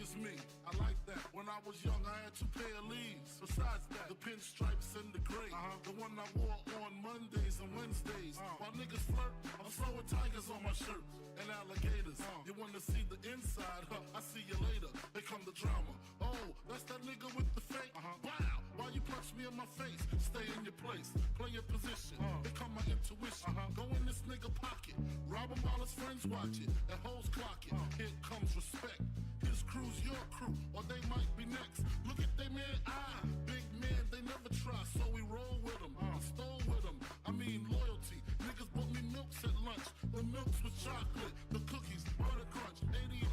as me. I like that. When I was young, I had 2 pair of leaves. Besides that, the pinstripes and the gray. The one I wore on Mondays and Wednesdays. While niggas flirt, I'm throwing tigers on my shirt and alligators. You wanna see the inside? I see you later. They come the drama. Oh, that's that nigga with the fake. Wow, why you punch me in my face? Stay in your place, play your position. Become my intuition. Go in this nigga pocket, rob him while his friends watch it, and hoes clock it. Here comes respect. His crew's your crew, or they might be next. Look at they man, big man, they never try, so we roll with them. I stole with them. I mean loyalty. Niggas bought me milks at lunch. The milks with chocolate, the cookies, butter crunch, 80.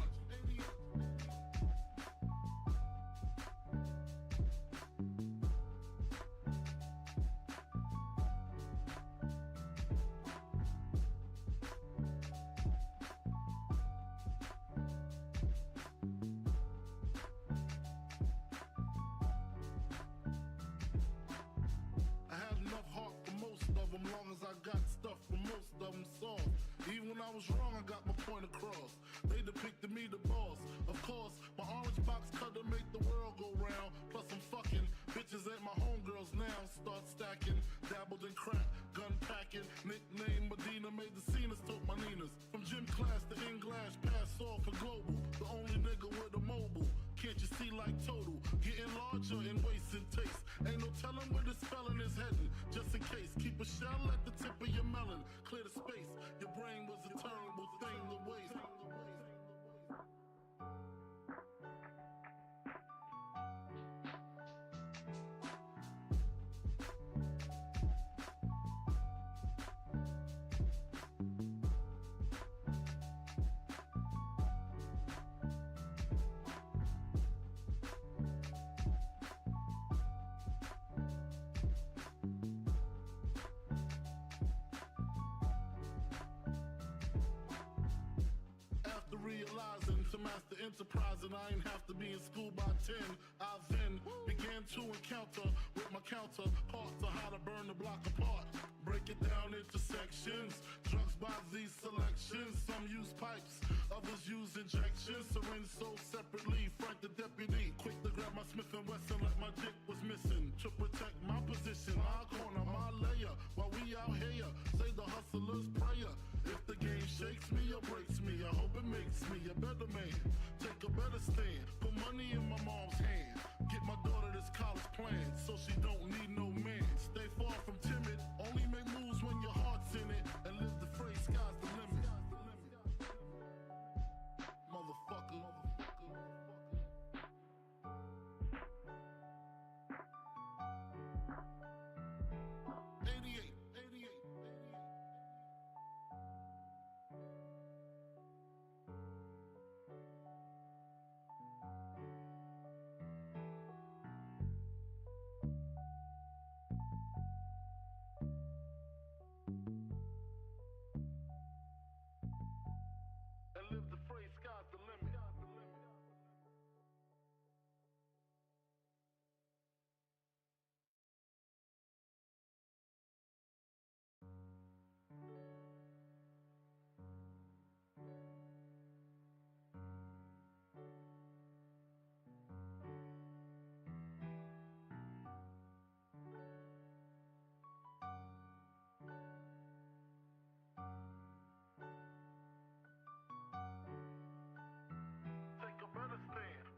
Long as I got stuff for most of them soft. Even when I was wrong, I got my point across. They depicted me the boss. Of course, my orange box cutter make the world go round. Plus I'm fucking bitches ain't my homegirls now. Start stacking, dabbled in crack, gun packing. Nickname Medina, made the scenes, took my Ninas. From gym class to English, pass off for global. The only nigga with a mobile. Can't you see like total? Getting larger in waist and taste. Ain't no telling where this felon is heading. Just in case, keep a shell at the tip of your melon. Clear the space. Your brain was a terrible thing to waste. Realizing to master enterprise, and I ain't have to be in school by 10. I then began to encounter with my counterparts on how to burn the block apart. Break it down into sections. Drugs by these selections. Some use pipes, others use injections. Syringe sold separately. Frank the deputy, quick to grab my Smith & Wesson like my dick was missing. To protect my position, my corner, my layer. While we out here, say the hustler's prayer. If the game shakes me or breaks me, I hope it makes me a better man. Take a better stand. Put money in my mom's hand. Get my daughter this college plan, so she don't need no man. Stay far from timid. Only make moves when your heart's in it. And live the phrase, sky's the limit. Motherfucker. 88. And live the phrase, sky's the limit.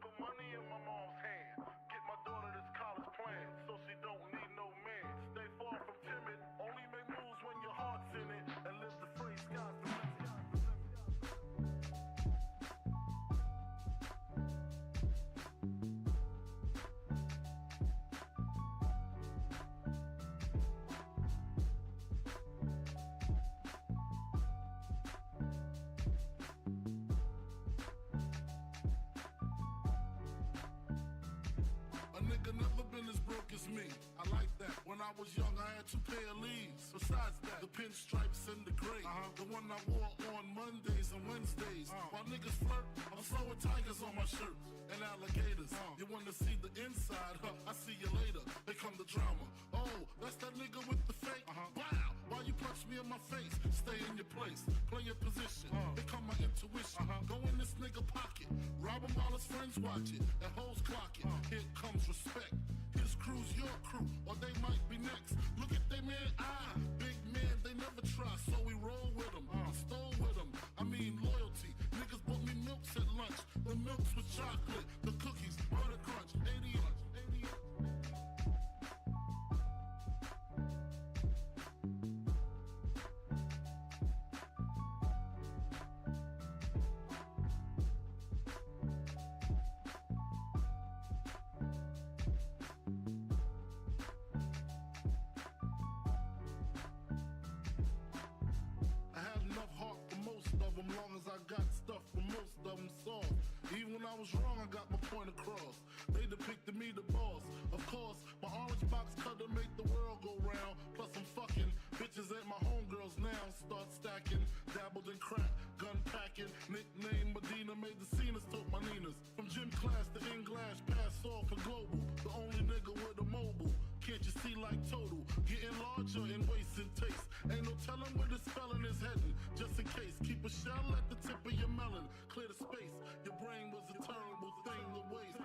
Put money in my mom's hand. Get my daughter this college plan, so she don't need no man. Stay far from timid. Only make moves when your heart's in it. And live the phrase, sky's the limit. Never been as broke as me. I like that. When I was young, I had 2 pair of leaves. Besides that, the pinstripes and the gray. The one I wore on Mondays and Wednesdays. While niggas flirt, I'm throwing tigers on my shirt and alligators. You wanna see the inside? I see you later. Here come the drama. Oh, that's that nigga with the fake. Wow, why you punch me be in my face, stay in your place, play your position, become my intuition. Go in this nigga pocket, rob him while his friends watch it, and hoes clock it. Here comes respect. His crew's your crew, or they might be next. Look at they man, big man, they never try, so we roll with them, stole with them. I mean loyalty. Niggas bought me milks at lunch. The milks with chocolate, the cookies, butter crunch, 88. Long as I got stuff for most of them soft. Even when I was wrong, I got my point across. They depicted me the boss. Of course, my orange box cutter make the world go round. Plus I'm fucking bitches ain't my homegirls now. Start stacking, dabbled in crack, gun packing. Nickname Medina, made the scenes, took my Ninas. From gym class to English, pass off for global. The only nigga with a mobile. Can't you see like total? Getting larger in waist and taste. Ain't no telling where this felon is heading. Just in case, keep a shell at the tip of your melon. Clear the space. Your brain was a terrible thing to waste.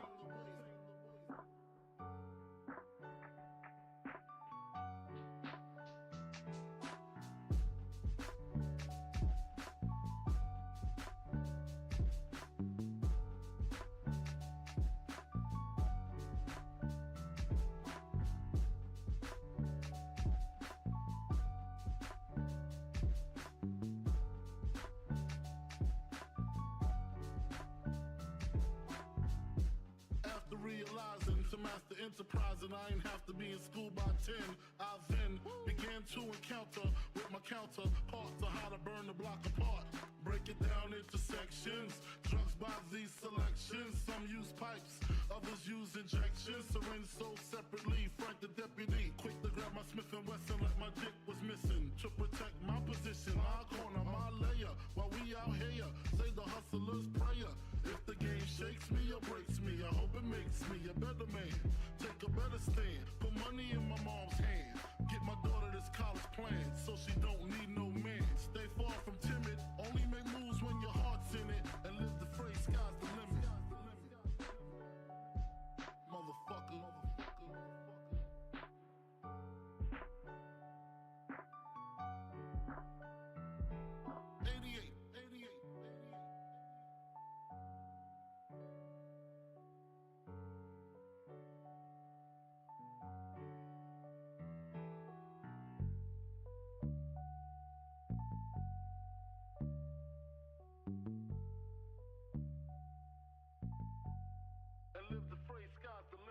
Realizing to master enterprise and I ain't have to be in school by 10. I then began to encounter with my counterparts on how to burn the block apart. Break it down into sections. Drugs by these selections. Some use pipes, others use injections. Syringe sold separately. Frank the deputy, quick to grab my Smith & Wesson like my dick was missing. To protect my position, my corner, my layer. While we out here, say the hustler's prayer. If the game shakes me or breaks me, I hope it makes me a better man. Take a better stand, put money in my mom's hand. Get my daughter this college plan, so she don't need no man. Stay far from timid, only make moves when your heart's in it. And live the phrase, sky's the limit. Motherfucker. 88. And live the phrase, sky's the limit.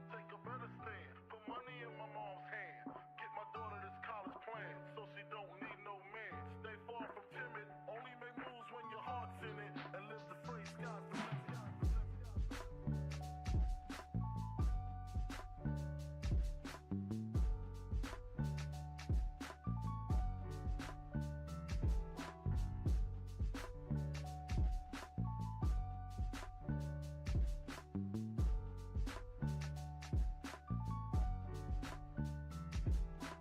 Take a better stand, put money in my mom's hand. Get my daughter this college plan, so she don't need no man. Stay far from timid, only make moves when your heart's in it. And live the phrase, sky's the limit.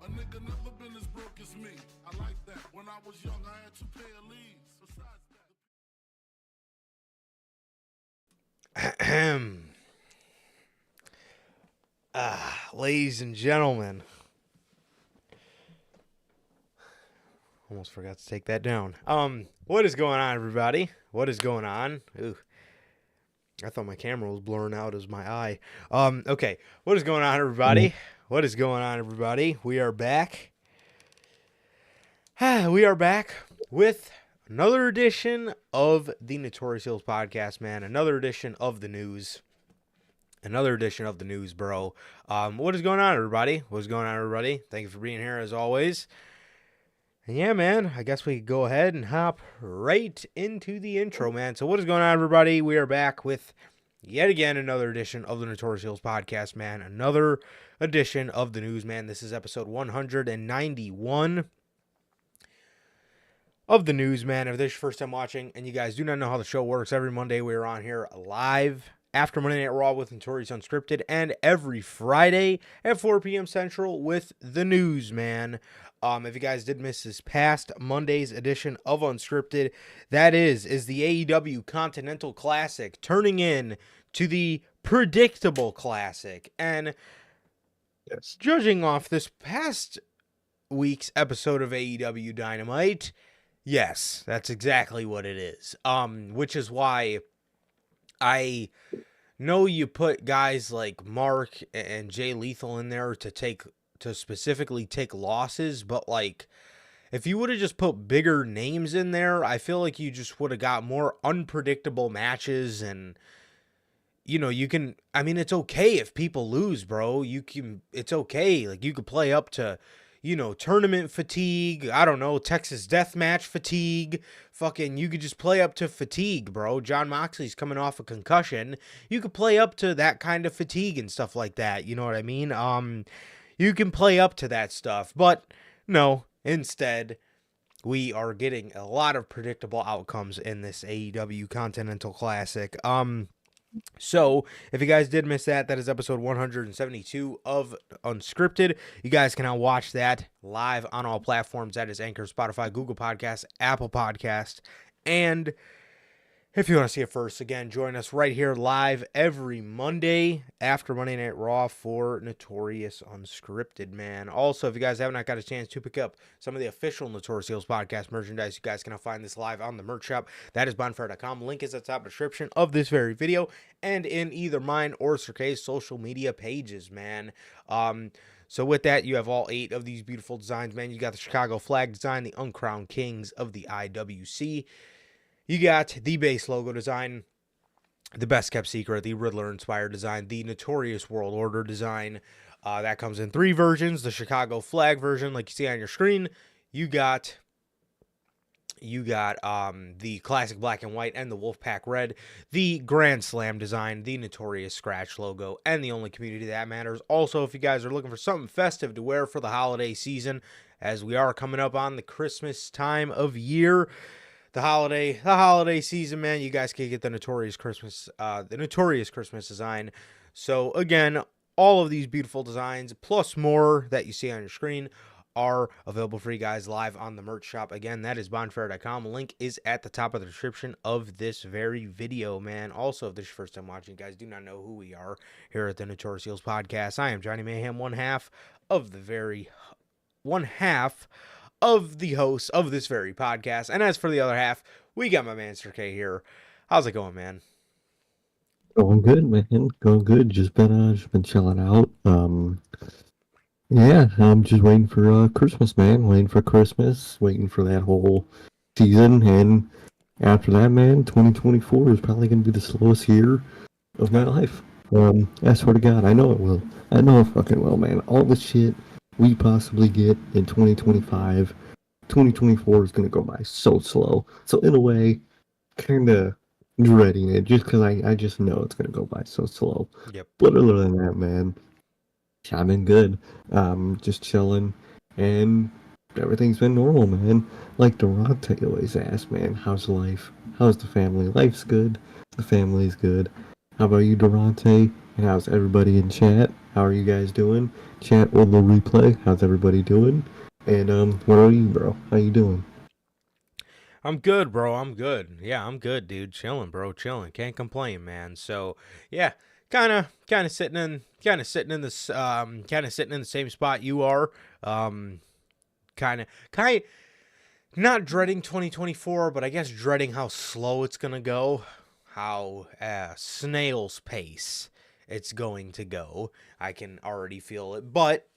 A nigga never been as broke as me. I like that. When I was young, I had 2 pair of leaves. Besides that. Ladies and gentlemen. Almost forgot to take that down. What is going on, everybody? What is going on? Ooh. I thought my camera was blurring out as my eye. Okay. What is going on, everybody? What is going on, everybody? We are back. We are back with another edition of the Notorious podcast, man. Another edition of the news. Another edition of the news, bro. What is going on, everybody? What is going on, everybody? Thank you for being here, as always. And yeah, man, I guess we could go ahead and hop right into the intro, man. So what is going on, everybody? We are back with yet again another edition of the Notorious podcast, man. Another edition of the news, man. This is episode 191 of the news, man. If this is your first time watching and you guys do not know how the show works, every Monday we are on here live after Monday Night Raw with Notorious Unscripted, and every Friday at 4 p.m. Central with the news, man. If you guys did miss this past Monday's edition of Unscripted, that is the AEW Continental Classic turning in to the Predictable Classic. And Yes. judging off this past week's episode of AEW Dynamite, yes, that's exactly what it is. Which is why I know you put guys like Mark and Jay Lethal in there to specifically take losses, but like if you would have just put bigger names in there, I feel like you just would have got more unpredictable matches. And it's okay if people lose, bro. It's okay. Like, you could play up to, tournament fatigue. I don't know, Texas deathmatch fatigue. Fucking, you could just play up to fatigue, bro. John Moxley's coming off a concussion. You could play up to that kind of fatigue and stuff like that. You know what I mean? You can play up to that stuff, but no, instead, we are getting a lot of predictable outcomes in this AEW Continental Classic. So, if you guys did miss that, that is episode 172 of Unscripted. You guys can now watch that live on all platforms. That is Anchor, Spotify, Google Podcasts, Apple Podcasts, and if you want to see it first, again, join us right here live every Monday after Monday Night Raw for Notorious Unscripted, man. Also, if you guys have not got a chance to pick up some of the official Notorious podcast merchandise, you guys can now find this live on the merch shop. That is bonfire.com. Link is at the top description of this very video and in either mine or Sir K's social media pages, man. So with that, you have all 8 of these beautiful designs, man. You got the Chicago flag design, the Uncrowned Kings of the IWC. You got the base logo design, the Best Kept Secret, the Riddler-inspired design, the Notorious World Order design. That comes in 3 versions. The Chicago flag version, like you see on your screen. You got the classic black and white and the Wolfpack red, the Grand Slam design, the Notorious scratch logo, and the only community that matters. Also, if you guys are looking for something festive to wear for the holiday season, as we are coming up on the Christmas time of year, the holiday season, man, you guys can get the Notorious Christmas design. So again, all of these beautiful designs plus more that you see on your screen are available for you guys live on the merch shop. Again, that is bonfire.com. Link is at the top of the description of this very video, man. Also, if this is your first time watching, you guys do not know who we are here at the Notorious Heels podcast. I am Johnny Mayhem, one half of the hosts of this very podcast. And as for the other half, we got my man Sir K here. How's it going, man? Going good, man. Going good. Just been chilling out. Yeah, I'm just waiting for Christmas, man. Waiting for Christmas. Waiting for that whole season, and after that, man, 2024 is probably gonna be the slowest year of my life. I swear to God, I know it will. I know it fucking will, man. All the shit we possibly get in 2025, 2024 is gonna go by so slow. So in a way, kind of dreading it just because I just know it's gonna go by so slow. Yep. But other than that, man, I've been good. Just chilling, and everything's been normal, man. Like Durante always asks, man, how's life? How's the family? Life's good. The family's good. How about you, Durante? And how's everybody in chat? How are you guys doing? Chat or the replay? How's everybody doing? And what are you, bro? How you doing? I'm good, bro. I'm good. Yeah, I'm good, dude. Chilling, bro. Chilling. Can't complain, man. So yeah, kind of sitting in the same spot you are. Kind of not dreading 2024, but I guess dreading how slow it's gonna go, how snail's pace it's going to go. I can already feel it, but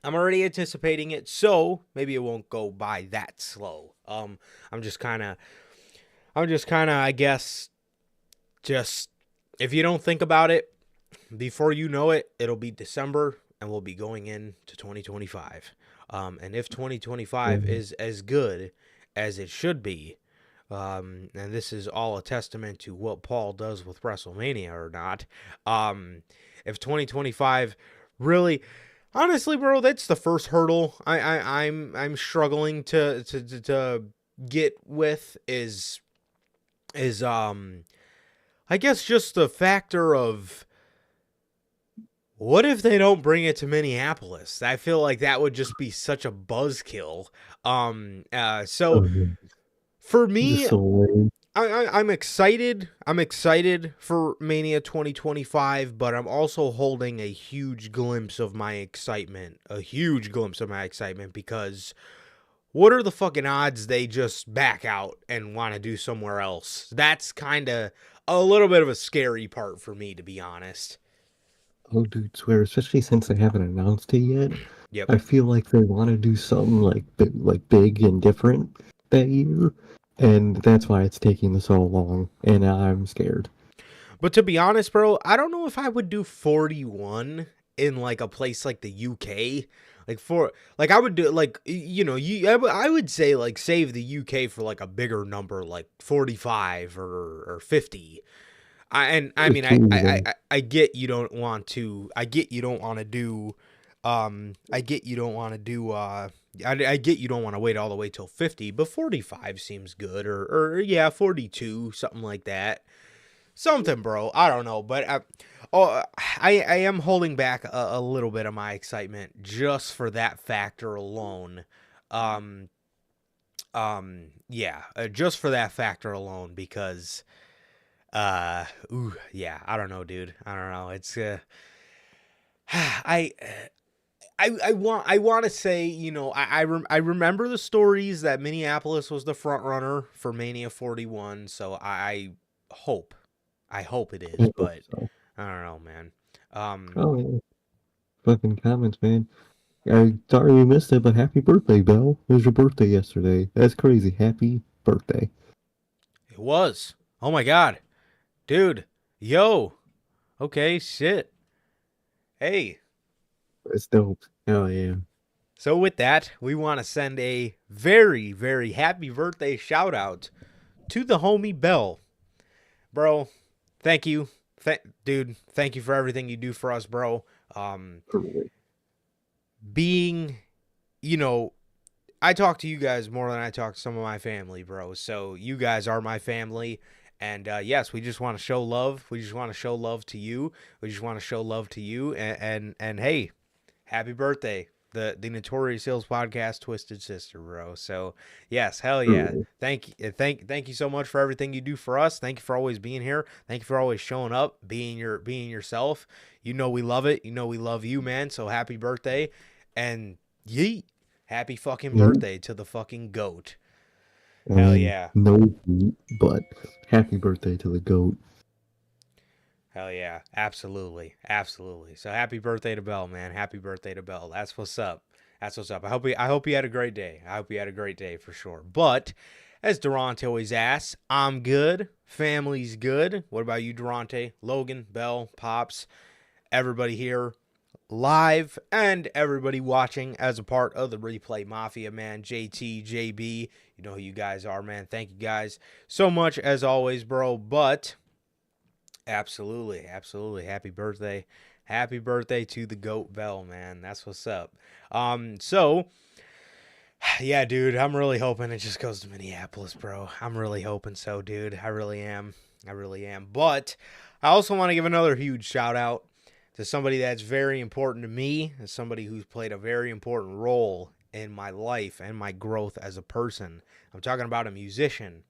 I'm already anticipating it, so maybe it won't go by that slow. I'm just kind of, I guess, just, if you don't think about it, before you know it, it'll be December, and we'll be going into 2025. And if 2025 is as good as it should be, and this is all a testament to what Paul does with WrestleMania or not, if 2025 really, honestly, bro, that's the first hurdle I'm struggling to get with is I guess just the factor of what if they don't bring it to Minneapolis? I feel like that would just be such a buzzkill. So for me, Just so lame. I'm excited. I'm excited for Mania 2025, but I'm also holding a huge glimpse of my excitement. A huge glimpse of my excitement because what are the fucking odds they just back out and want to do somewhere else? That's kind of a little bit of a scary part for me, to be honest. Oh, dude, swear, especially since they haven't announced it yet. Yep. I feel like they want to do something like big and different that year, and that's why it's taking so long. And I'm scared. But to be honest, bro, I don't know if I would do 41 in like a place like the UK. I would do like I would say like save the UK for like a bigger number like 45 or 50. I get you don't want to. I get you don't want to do. I get you don't want to do. I get you don't want to wait all the way till 50, but 45 seems good, or yeah, 42, something like that. Something, bro. I don't know, but I am holding back a little bit of my excitement just for that factor alone. Yeah, just for that factor alone because. Yeah, I don't know, dude. I don't know. It's I want to say, I remember the stories that Minneapolis was the front runner for Mania 41, so I hope it is, but I don't know, man. Oh yeah, fucking comments, man. I sorry we missed it, but happy birthday, Belle. It was your birthday yesterday. That's crazy. Happy birthday. It was. Oh my god. Dude, yo, okay, shit. Hey. It's dope. Hell yeah. So with that, we want to send a very, very happy birthday shout out to the homie Bell. Bro, thank you. Dude, thank you for everything you do for us, bro. Being, I talk to you guys more than I talk to some of my family, bro. So you guys are my family. And yes, we just want to show love. We just want to show love to you. We just want to show love to you. And hey, happy birthday, the Notorious Hills podcast, Twisted Sister, bro. So yes, hell yeah. Thank you so much for everything you do for us. Thank you for always being here. Thank you for always showing up, being yourself. We love it. We love you, man. So happy birthday, and yeet, happy fucking birthday to the fucking goat. Hell yeah. No, but happy birthday to the GOAT. Hell yeah. Absolutely. Absolutely. So happy birthday to Belle, man. Happy birthday to Belle. That's what's up. That's what's up. I hope you had a great day. I hope you had a great day for sure. But as Durante always asks, I'm good. Family's good. What about you, Durante? Logan, Belle, Pops, everybody here live and everybody watching as a part of the Replay Mafia, man. JT, JB, you know who you guys are, man. Thank you guys so much as always, bro. But absolutely happy birthday to the GOAT Bell, man. That's what's up. So yeah, dude, I'm really hoping it just goes to Minneapolis, bro. I'm really hoping so, dude. I really am. But I also want to give another huge shout out to somebody that's very important to me, and somebody who's played a very important role in my life and my growth as a person. I'm talking about a musician.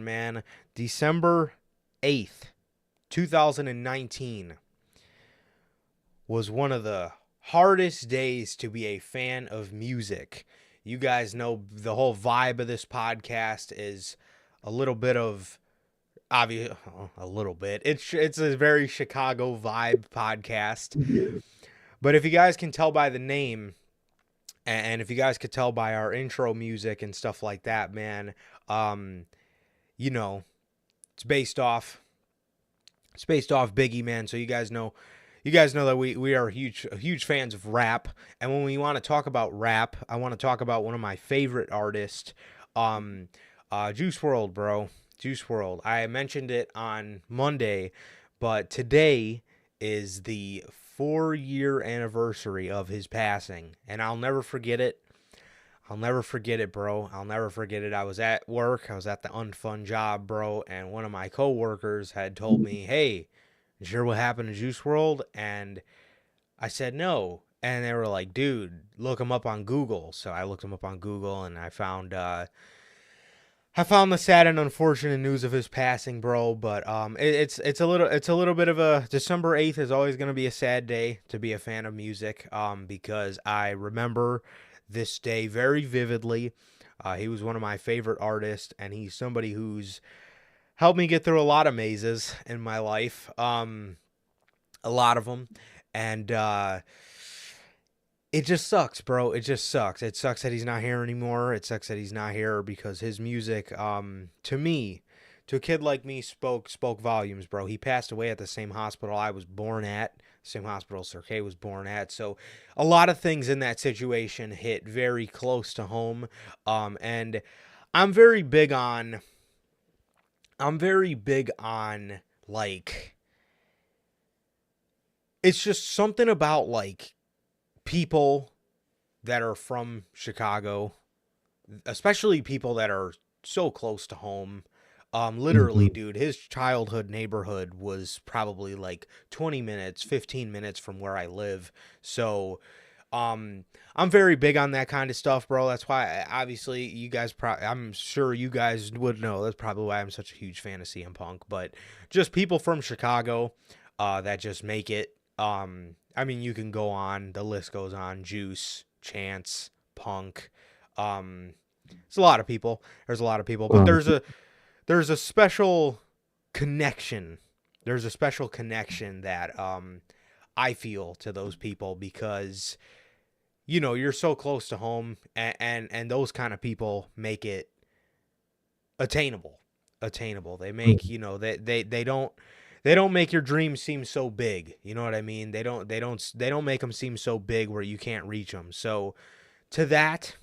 Man. December 8th, 2019 was one of the hardest days to be a fan of music. You guys know the whole vibe of this podcast is a little bit of obvious, a little bit. It's a very Chicago vibe podcast. But if you guys can tell by the name, and if you guys could tell by our intro music and stuff like that, man, it's based off Biggie, man. So you guys know you guys know that we are huge fans of rap, and when we want to talk about rap, I want to talk about one of my favorite artists, Juice World, bro. Juice World. I mentioned it on Monday, but today is the 4-year anniversary of his passing, and I'll never forget it. I'll never forget it, bro. I'll never forget it. I was at work. I was at the unfun job, bro, and one of my coworkers had told me, "Hey, you sure what happened to Juice World?" And I said no. And they were like, "Dude, look him up on Google." So I looked him up on Google, and I found the sad and unfortunate news of his passing, bro. But it's a little bit of a December 8th is always gonna be a sad day to be a fan of music. Because I remember this day very vividly. He was one of my favorite artists, and he's somebody who's helped me get through a lot of mazes in my life. A lot of them, and it just sucks, bro. It just sucks. It sucks that he's not here anymore. It sucks that he's not here because his music, to me, to a kid like me, spoke volumes, bro. He passed away at the same hospital I was born at, same hospital Sir K was born at. So a lot of things in that situation hit very close to home. And I'm very big on like, it's just something about like people that are from Chicago, especially people that are so close to home. Literally, dude, his childhood neighborhood was probably like 20 minutes, 15 minutes from where I live. So, I'm very big on that kind of stuff, bro. That's why, obviously, you guys I'm sure you guys would know. That's probably why I'm such a huge fan of CM Punk. But just people from Chicago, that just make it. I mean, you can go on. The list goes on. Juice, Chance, Punk. It's a lot of people. There's a lot of people, but there's a special connection. There's a special connection that I feel to those people because, you know, you're so close to home, and those kind of people make it attainable. They make, you know, they don't make your dreams seem so big. You know what I mean? They don't make them seem so big where you can't reach them. So to that,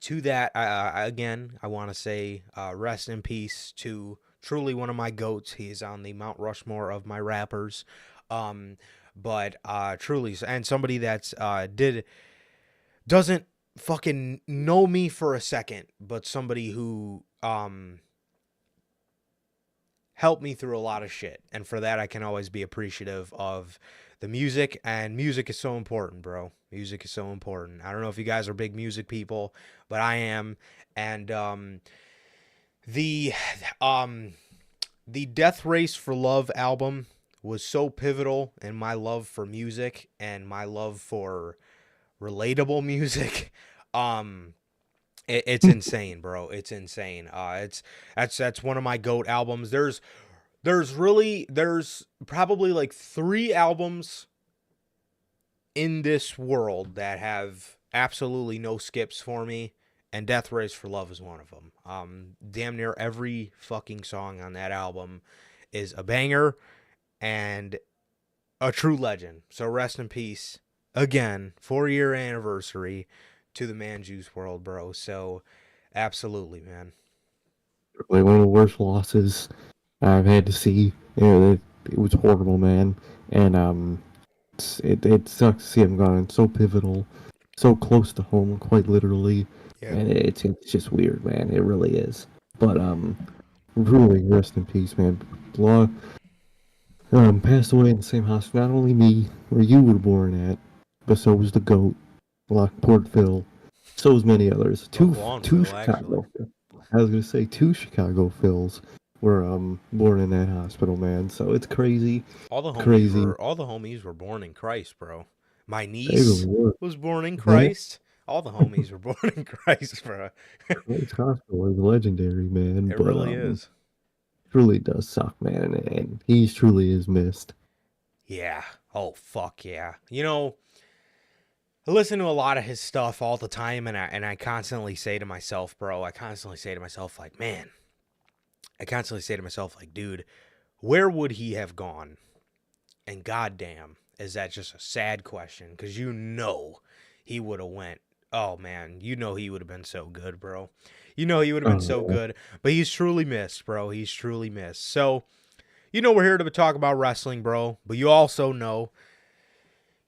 again, I want to say rest in peace to truly one of my goats. He's on the Mount Rushmore of my rappers. But truly, and somebody that's doesn't fucking know me for a second, but somebody who helped me through a lot of shit. And for that, I can always be appreciative of the music. And music is so important, bro. Music is so important. I don't know if you guys are big music people, but I am. And the Death Race for Love album was so pivotal in my love for music and my love for relatable music. It's insane, bro. It's insane. That's one of my GOAT albums. There's probably like 3 albums in this world that have absolutely no skips for me, and Death Race for Love is one of them. Damn near every fucking song on that album is a banger and a true legend. So rest in peace again, 4-year anniversary to the man Juice World, bro. So absolutely, man. Like one of the worst losses I've had to see. You know, it was horrible, man. And it sucks to see him gone. So pivotal, so close to home, quite literally. Yeah. And it's just weird, man. It really is. But really, rest in peace, man. Passed away in the same hospital. Not only me, where you were born at, but so was the GOAT, Lockport Phil. So was many others. Two Chicago. Actually. I was gonna say 2 Chicago Phils were born in that hospital, man. So it's crazy. All the homies were born in Christ, bro. My niece was born in Christ. All the homies were born in Christ, bro. Christ Hospital is legendary, man. It really is. Truly does suck, man, and he truly is missed. Yeah. Oh, fuck yeah. You know, I listen to a lot of his stuff all the time, and I constantly say to myself, bro, like, man, dude, where would he have gone? And goddamn, is that just a sad question? Because you know he would have went. Oh, man, you know he would have been so good, bro. You know he would have been so good. But he's truly missed, bro. He's truly missed. So, you know we're here to talk about wrestling, bro. But you also know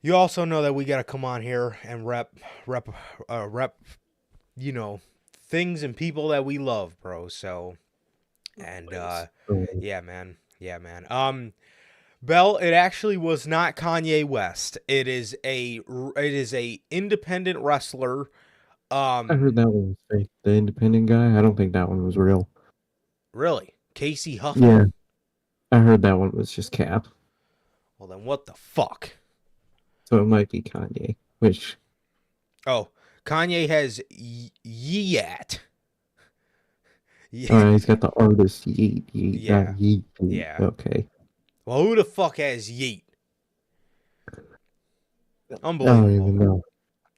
that we got to come on here and rep, you know, things and people that we love, bro. So, and, yeah, man. Yeah, man. Bell, it actually was not Kanye West. It is a independent wrestler. I heard that one was fake. The independent guy, I don't think that one was real. Really? Casey Huffman? Yeah. I heard that one was just cap. Well, then what the fuck? So it might be Kanye, which... Oh, Kanye has YEET. Yeah. He's got the artist Yeet. Yeah. Yeet. Yeah. Okay. Well, who the fuck has YEET? Unbelievable. I don't even know.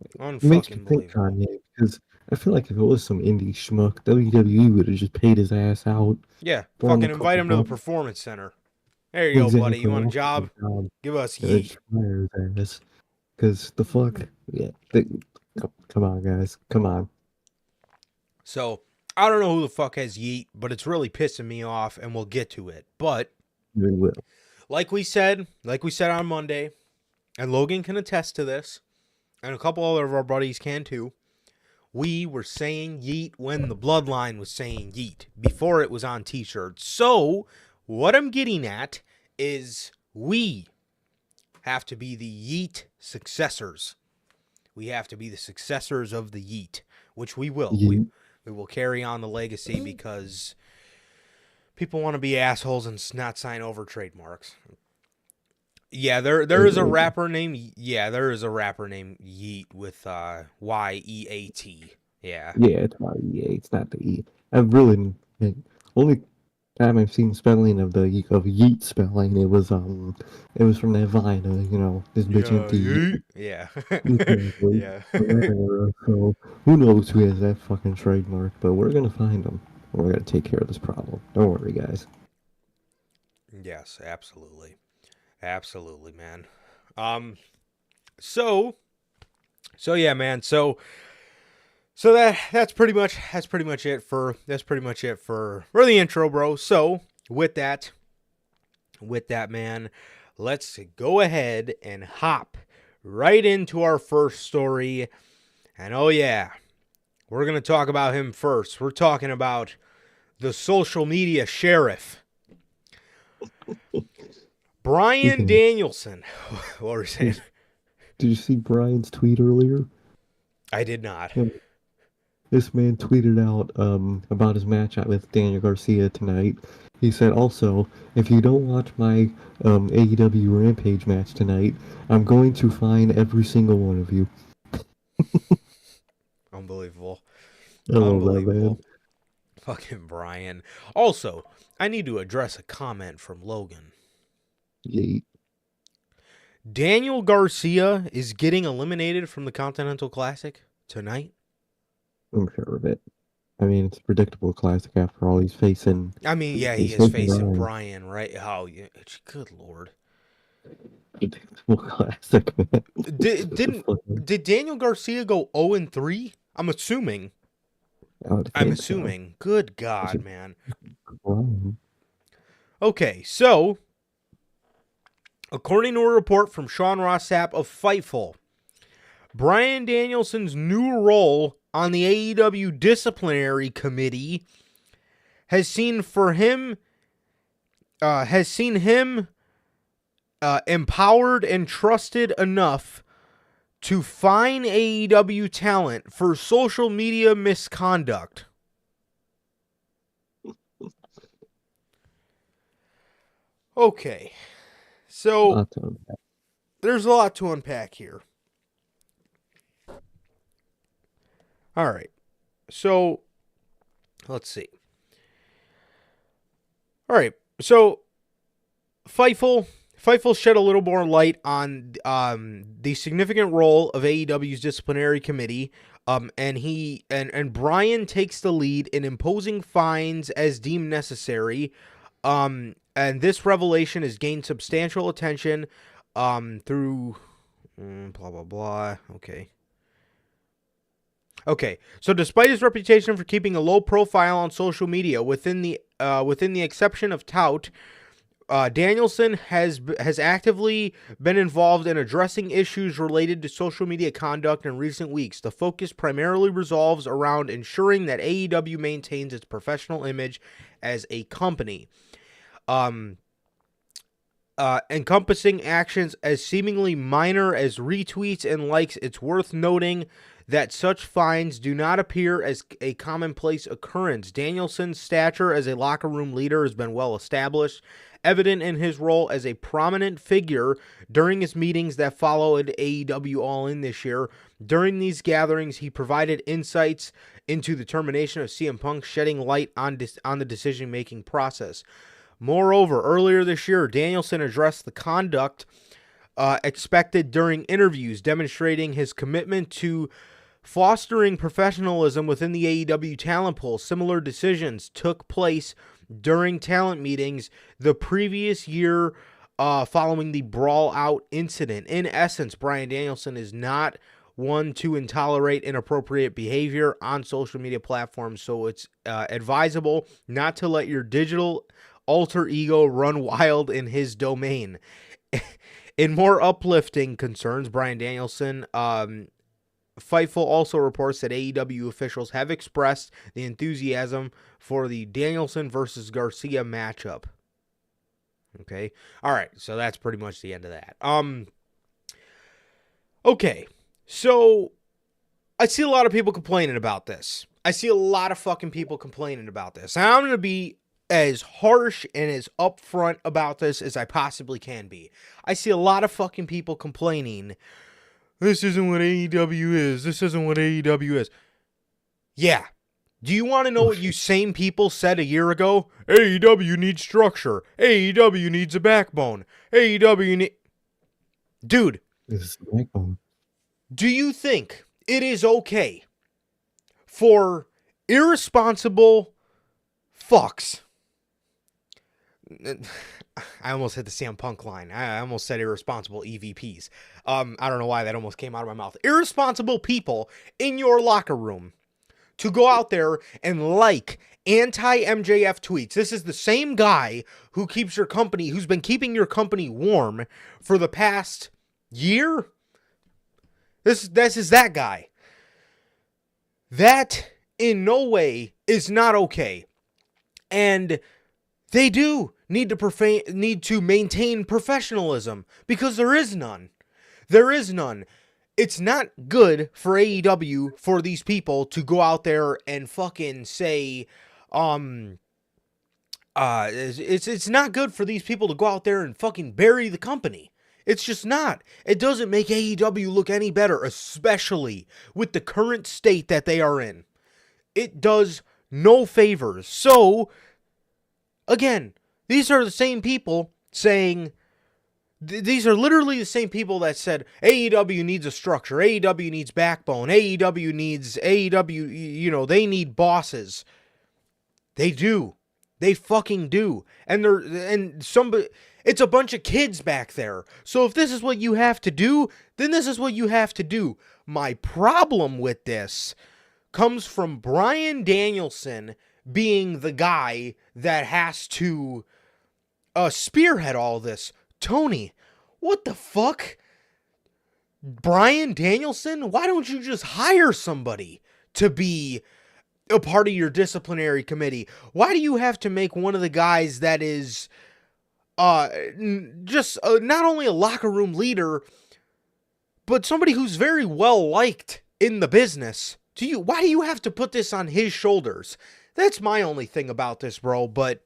It makes me think Unfucking Kanye, because I feel like if it was some indie schmuck, WWE would have just paid his ass out. Yeah, fucking invite him to the Performance Center. There you go, buddy. You want a job? Give us YEET. Because the fuck? Yeah. Come on, guys. Come on. So, I don't know who the fuck has YEET, but it's really pissing me off, and we'll get to it. But, We will. like we said on Monday, and Logan can attest to this, and a couple other of our buddies can too, we were saying YEET when the Bloodline was saying YEET, before it was on t-shirts. So, what I'm getting at is we have to be the YEET successors. We have to be the successors of the YEET, which we will. We will carry on the legacy because people want to be assholes and not sign over trademarks. Yeah, there is a rapper named YEET with YEAT. Yeah. Yeah, it's YEA. It's not the E. I've really only time I've seen spelling of Yeet spelling. It was from that Vine. This bitch empty. Yeah. Yeah. So who knows who has that fucking trademark? But we're gonna find them. We're gonna take care of this problem. Don't worry, guys. Yes, absolutely. Absolutely, man. So yeah, man. So that's pretty much it for the intro, bro. So with that, man, let's go ahead and hop right into our first story. And oh yeah, we're gonna talk about him first. We're talking about the social media sheriff. Bryan Danielson. What were you saying? Did you see Bryan's tweet earlier? I did not. This man tweeted out about his match with Daniel Garcia tonight. He said, also, if you don't watch my AEW Rampage match tonight, I'm going to fine every single one of you. Unbelievable. Unbelievable. Fucking Bryan. Also, I need to address a comment from Logan. Yeet. Daniel Garcia is getting eliminated from the Continental Classic tonight. I'm sure of it. I mean, it's a predictable classic after all. He's facing... I mean, yeah, he is facing Bryan, right? Oh, yeah. Good Lord. Predictable classic, man. Did Daniel Garcia go 0-3? I'm assuming. So. Good God, man. Bryan. Okay, so... according to a report from Sean Ross Sapp of Fightful, Bryan Danielson's new role on the AEW disciplinary committee has seen him empowered and trusted enough to fine AEW talent for social media misconduct. Okay. So, there's a lot to unpack here. All right. So, let's see. All right. So, Fightful shed a little more light on the significant role of AEW's disciplinary committee. And Bryan takes the lead in imposing fines as deemed necessary. And this revelation has gained substantial attention through blah, blah, blah. Okay, so despite his reputation for keeping a low profile on social media, within the exception of Tout, Danielson has actively been involved in addressing issues related to social media conduct in recent weeks. The focus primarily revolves around ensuring that AEW maintains its professional image as a company. Encompassing actions as seemingly minor as retweets and likes. It's worth noting that such fines do not appear as a commonplace occurrence. Danielson's stature as a locker room leader has been well established, evident in his role as a prominent figure during his meetings that followed AEW All In this year. During these gatherings, he provided insights into the termination of CM Punk, shedding light on the decision-making process. Moreover, earlier this year, Danielson addressed the conduct expected during interviews, demonstrating his commitment to fostering professionalism within the AEW talent pool. Similar decisions took place during talent meetings the previous year following the Brawl Out incident. In essence, Bryan Danielson is not one to intolerate inappropriate behavior on social media platforms, so it's advisable not to let your digital alter ego run wild in his domain. In more uplifting concerns, Bryan Danielson, Fightful also reports that AEW officials have expressed the enthusiasm for the Danielson versus Garcia matchup. Okay. All right. So that's pretty much the end of that. Okay. So I see a lot of people complaining about this. And I'm going to be as harsh and as upfront about this as I possibly can be. I see a lot of fucking people complaining, this isn't what AEW is. Yeah. Do you want to know what you same people said a year ago? AEW needs structure. AEW needs a backbone. Dude. This is the backbone. Do you think it is okay for irresponsible fucks? I almost hit the CM Punk line. I almost said irresponsible EVPs. I don't know why that almost came out of my mouth. Irresponsible people in your locker room to go out there and like anti-MJF tweets. This is the same guy who keeps your company, who's been keeping your company warm for the past year. This is that guy. That in no way is not okay. And they do need to maintain professionalism because there is none. It's not good for AEW for these people to go out there and fucking say, it's not good for these people to go out there and fucking bury the company. It's just not. It doesn't make AEW look any better, especially with the current state that they are in. It does no favors. So, again, these are the same people saying, these are literally the same people that said AEW needs a structure, AEW needs backbone, AEW, they need bosses. They do. They fucking do. It's a bunch of kids back there. So if this is what you have to do, then this is what you have to do. My problem with this comes from Bryan Danielson being the guy that has to spearhead all this. Tony, what the fuck? Bryan Danielson? Why don't you just hire somebody to be a part of your disciplinary committee? Why do you have to make one of the guys that is just not only a locker room leader, but somebody who's very well liked in the business? Why do you have to put this on his shoulders? That's my only thing about this, bro. But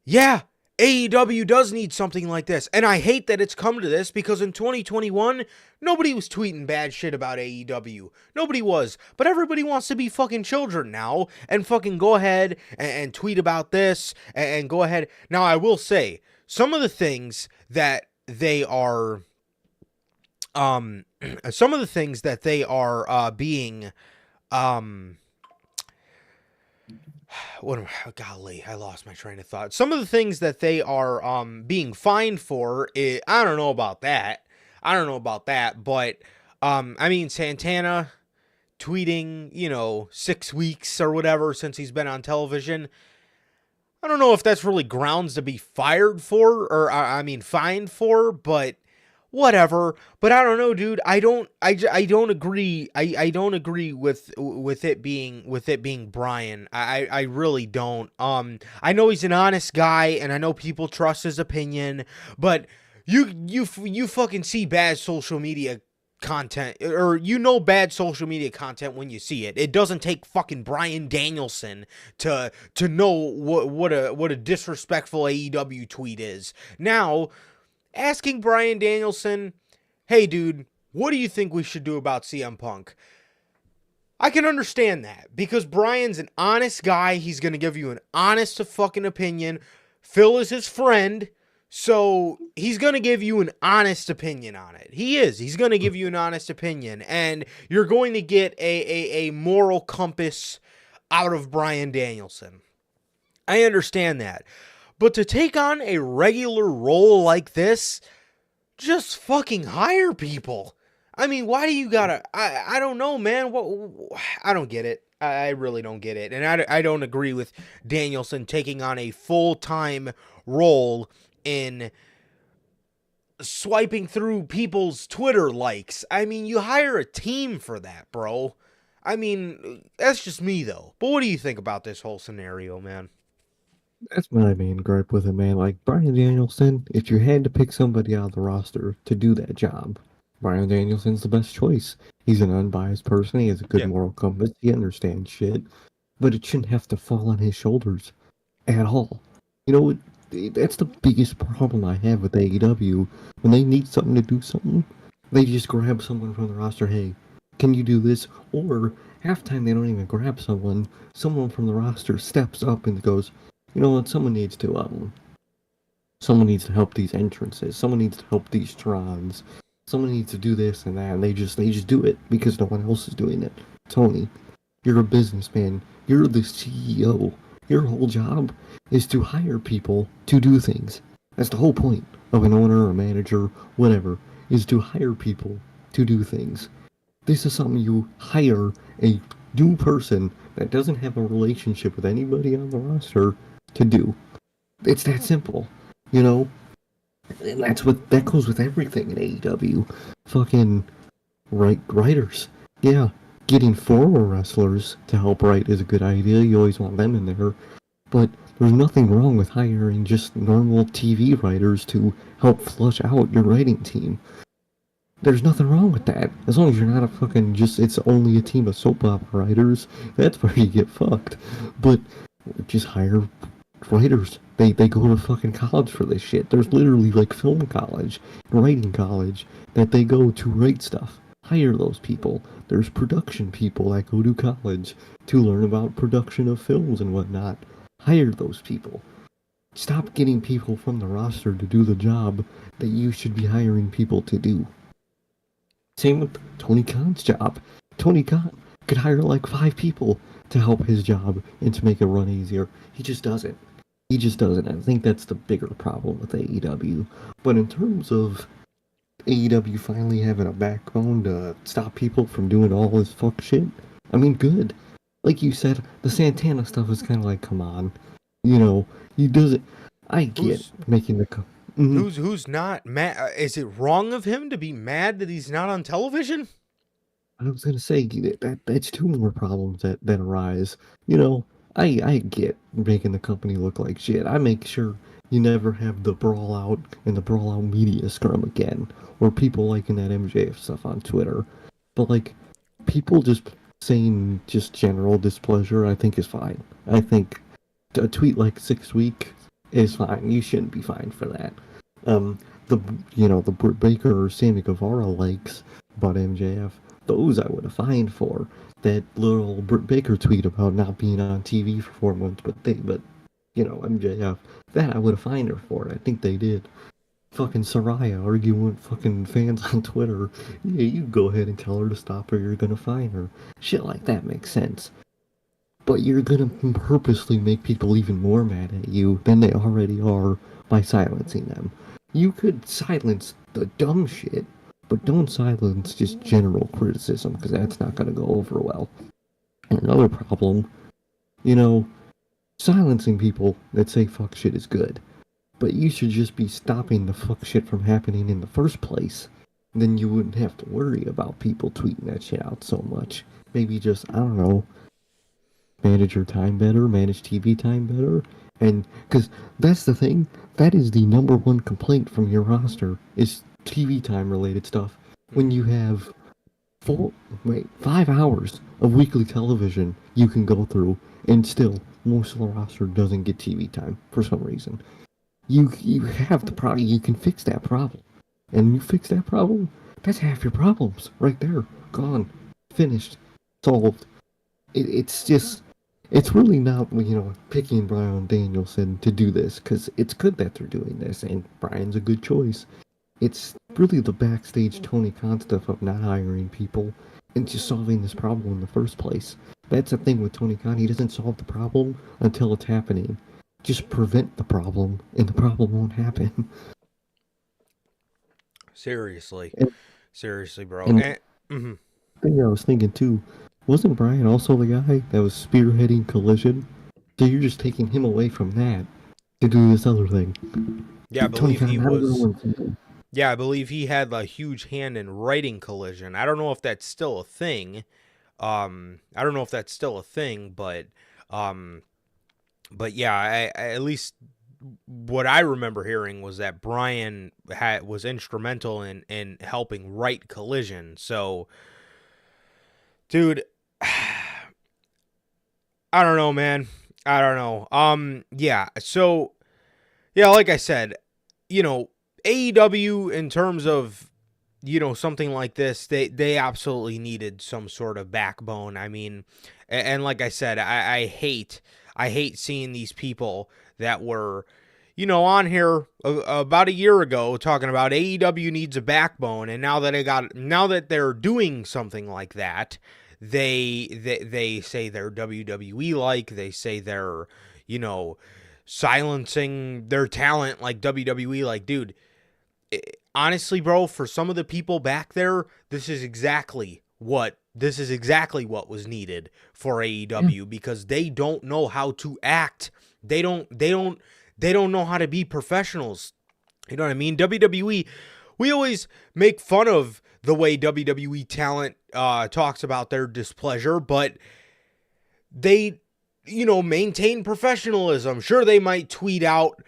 yeah, AEW does need something like this. And I hate that it's come to this because in 2021, nobody was tweeting bad shit about AEW. Nobody was. But everybody wants to be fucking children now and fucking go ahead and tweet about this and go ahead. Now, I will say, some of the things that they are being golly, I lost my train of thought. Some of the things that they are being fined for, I don't know about that. I don't know about that, but I mean Santana tweeting, 6 weeks or whatever since he's been on television. I don't know if that's really grounds to be fired for, or I mean fined for, but whatever. But I don't know, dude. I don't agree. I don't agree with it being Bryan. I really don't. I know he's an honest guy, and I know people trust his opinion, but you fucking see bad social media content, or bad social media content when you see it. It doesn't take fucking Bryan Danielson to know what a disrespectful AEW tweet is. Now, asking Bryan Danielson, "Hey dude, what do you think we should do about CM Punk?" I can understand that because Bryan's an honest guy. He's going to give you an honest fucking opinion. Phil is his friend. So he's going to give you an honest opinion on it. He is. He's going to give you an honest opinion. And you're going to get a moral compass out of Bryan Danielson. I understand that. But to take on a regular role like this, just fucking hire people. I mean, why do you gotta... I don't know, man. I don't get it. I really don't get it. And I don't agree with Danielson taking on a full-time role in swiping through people's Twitter likes. I mean, you hire a team for that, bro. I mean, that's just me, though. But what do you think about this whole scenario, man? That's my main gripe with it, man. Like, Bryan Danielson, if you had to pick somebody out of the roster to do that job, Bryan Danielson's the best choice. He's an unbiased person. He has a good moral compass. He understands shit. But it shouldn't have to fall on his shoulders at all. You know, that's the biggest problem I have with AEW. When they need something to do something, they just grab someone from the roster. Hey, can you do this? Or half time they don't even grab someone. Someone from the roster steps up and goes, you know what? Someone needs to help these entrances. Someone needs to help these trons. Someone needs to do this and that. And they just do it because no one else is doing it. Tony, you're a businessman. You're the CEO. Your whole job is to hire people to do things. That's the whole point of an owner or manager, whatever, is to hire people to do things. This is something you hire a new person that doesn't have a relationship with anybody on the roster to do. It's that simple, you know? And that goes with everything in AEW. Fucking writers. Yeah, getting former wrestlers to help write is a good idea. You always want them in there. But there's nothing wrong with hiring just normal TV writers to help flush out your writing team. There's nothing wrong with that. As long as you're not a fucking it's only a team of soap opera writers, that's where you get fucked. But just hire writers. They go to fucking college for this shit. There's literally like film college, writing college, that they go to write stuff. Hire those people. There's production people that go to college to learn about production of films and whatnot. Hire those people. Stop getting people from the roster to do the job that you should be hiring people to do. Same with Tony Khan's job. Tony Khan could hire like 5 people to help his job and to make it run easier. He just doesn't. I think that's the bigger problem with AEW. But in terms of AEW finally having a backbone to stop people from doing all this fuck shit, I mean, good. Like you said, the Santana stuff is kind of like, come on. You know, he doesn't... I get making the... Who's not mad? Is it wrong of him to be mad that he's not on television? I was gonna say that's 2 more problems that arise. You know, I get making the company look like shit. I make sure you never have the brawl out and the brawl out media scrum again, or people liking that MJF stuff on Twitter. But like, people just saying just general displeasure, I think is fine. I think a tweet like 6 week is fine. You shouldn't be fined for that. The Britt Baker or Sammy Guevara likes about MJF, those I would have fined for. That little Britt Baker tweet about not being on TV for 4 months, but MJF, that I would have fined her for. I think they did. Fucking Soraya arguing with fucking fans on Twitter. Yeah, you go ahead and tell her to stop or you're gonna fine her. Shit like that makes sense. but you're gonna purposely make people even more mad at you than they already are by silencing them. You could silence the dumb shit, but don't silence just general criticism, because that's not gonna go over well. And another problem, you know, silencing people that say fuck shit is good, but you should just be stopping the fuck shit from happening in the first place. Then you wouldn't have to worry about people tweeting that shit out so much. Maybe just, I don't know, manage your time better, manage TV time better. And, because that's the thing, that is the number one complaint from your roster, is TV time related stuff. When you have 5 hours of weekly television you can go through, and still, most of the roster doesn't get TV time for some reason. You have the problem, you can fix that problem. And you fix that problem, that's half your problems, right there. Gone. Finished. Solved. It's just, it's really not, picking Bryan Danielson to do this, because it's good that they're doing this, and Bryan's a good choice. It's really the backstage Tony Khan stuff of not hiring people and just solving this problem in the first place. That's the thing with Tony Khan, he doesn't solve the problem until it's happening. Just prevent the problem, and the problem won't happen. Seriously. And, Seriously, bro. and mm-hmm. the thing I was thinking too, wasn't Bryan also the guy that was spearheading Collision? So you're just taking him away from that to do this other thing. Yeah, I believe he was. Tony Yeah, I believe he had a huge hand in writing Collision. I don't know if that's still a thing. But yeah, I at least what I remember hearing was that Bryan was instrumental in helping write Collision. So, dude, I don't know, man. I don't know. Yeah. So, yeah, like I said, AEW in terms of something like this, they absolutely needed some sort of backbone. I mean, and like I said, I hate seeing these people that were on here about a year ago talking about AEW needs a backbone, and now that they're doing something like that, they say they're WWE like, they say they're silencing their talent like WWE like. Dude, honestly, bro, for some of the people back there, this is exactly what was needed for AEW, because they don't know how to act. They don't know how to be professionals. You know what I mean? WWE, we always make fun of the way WWE talent talks about their displeasure, but they maintain professionalism. Sure, they might tweet out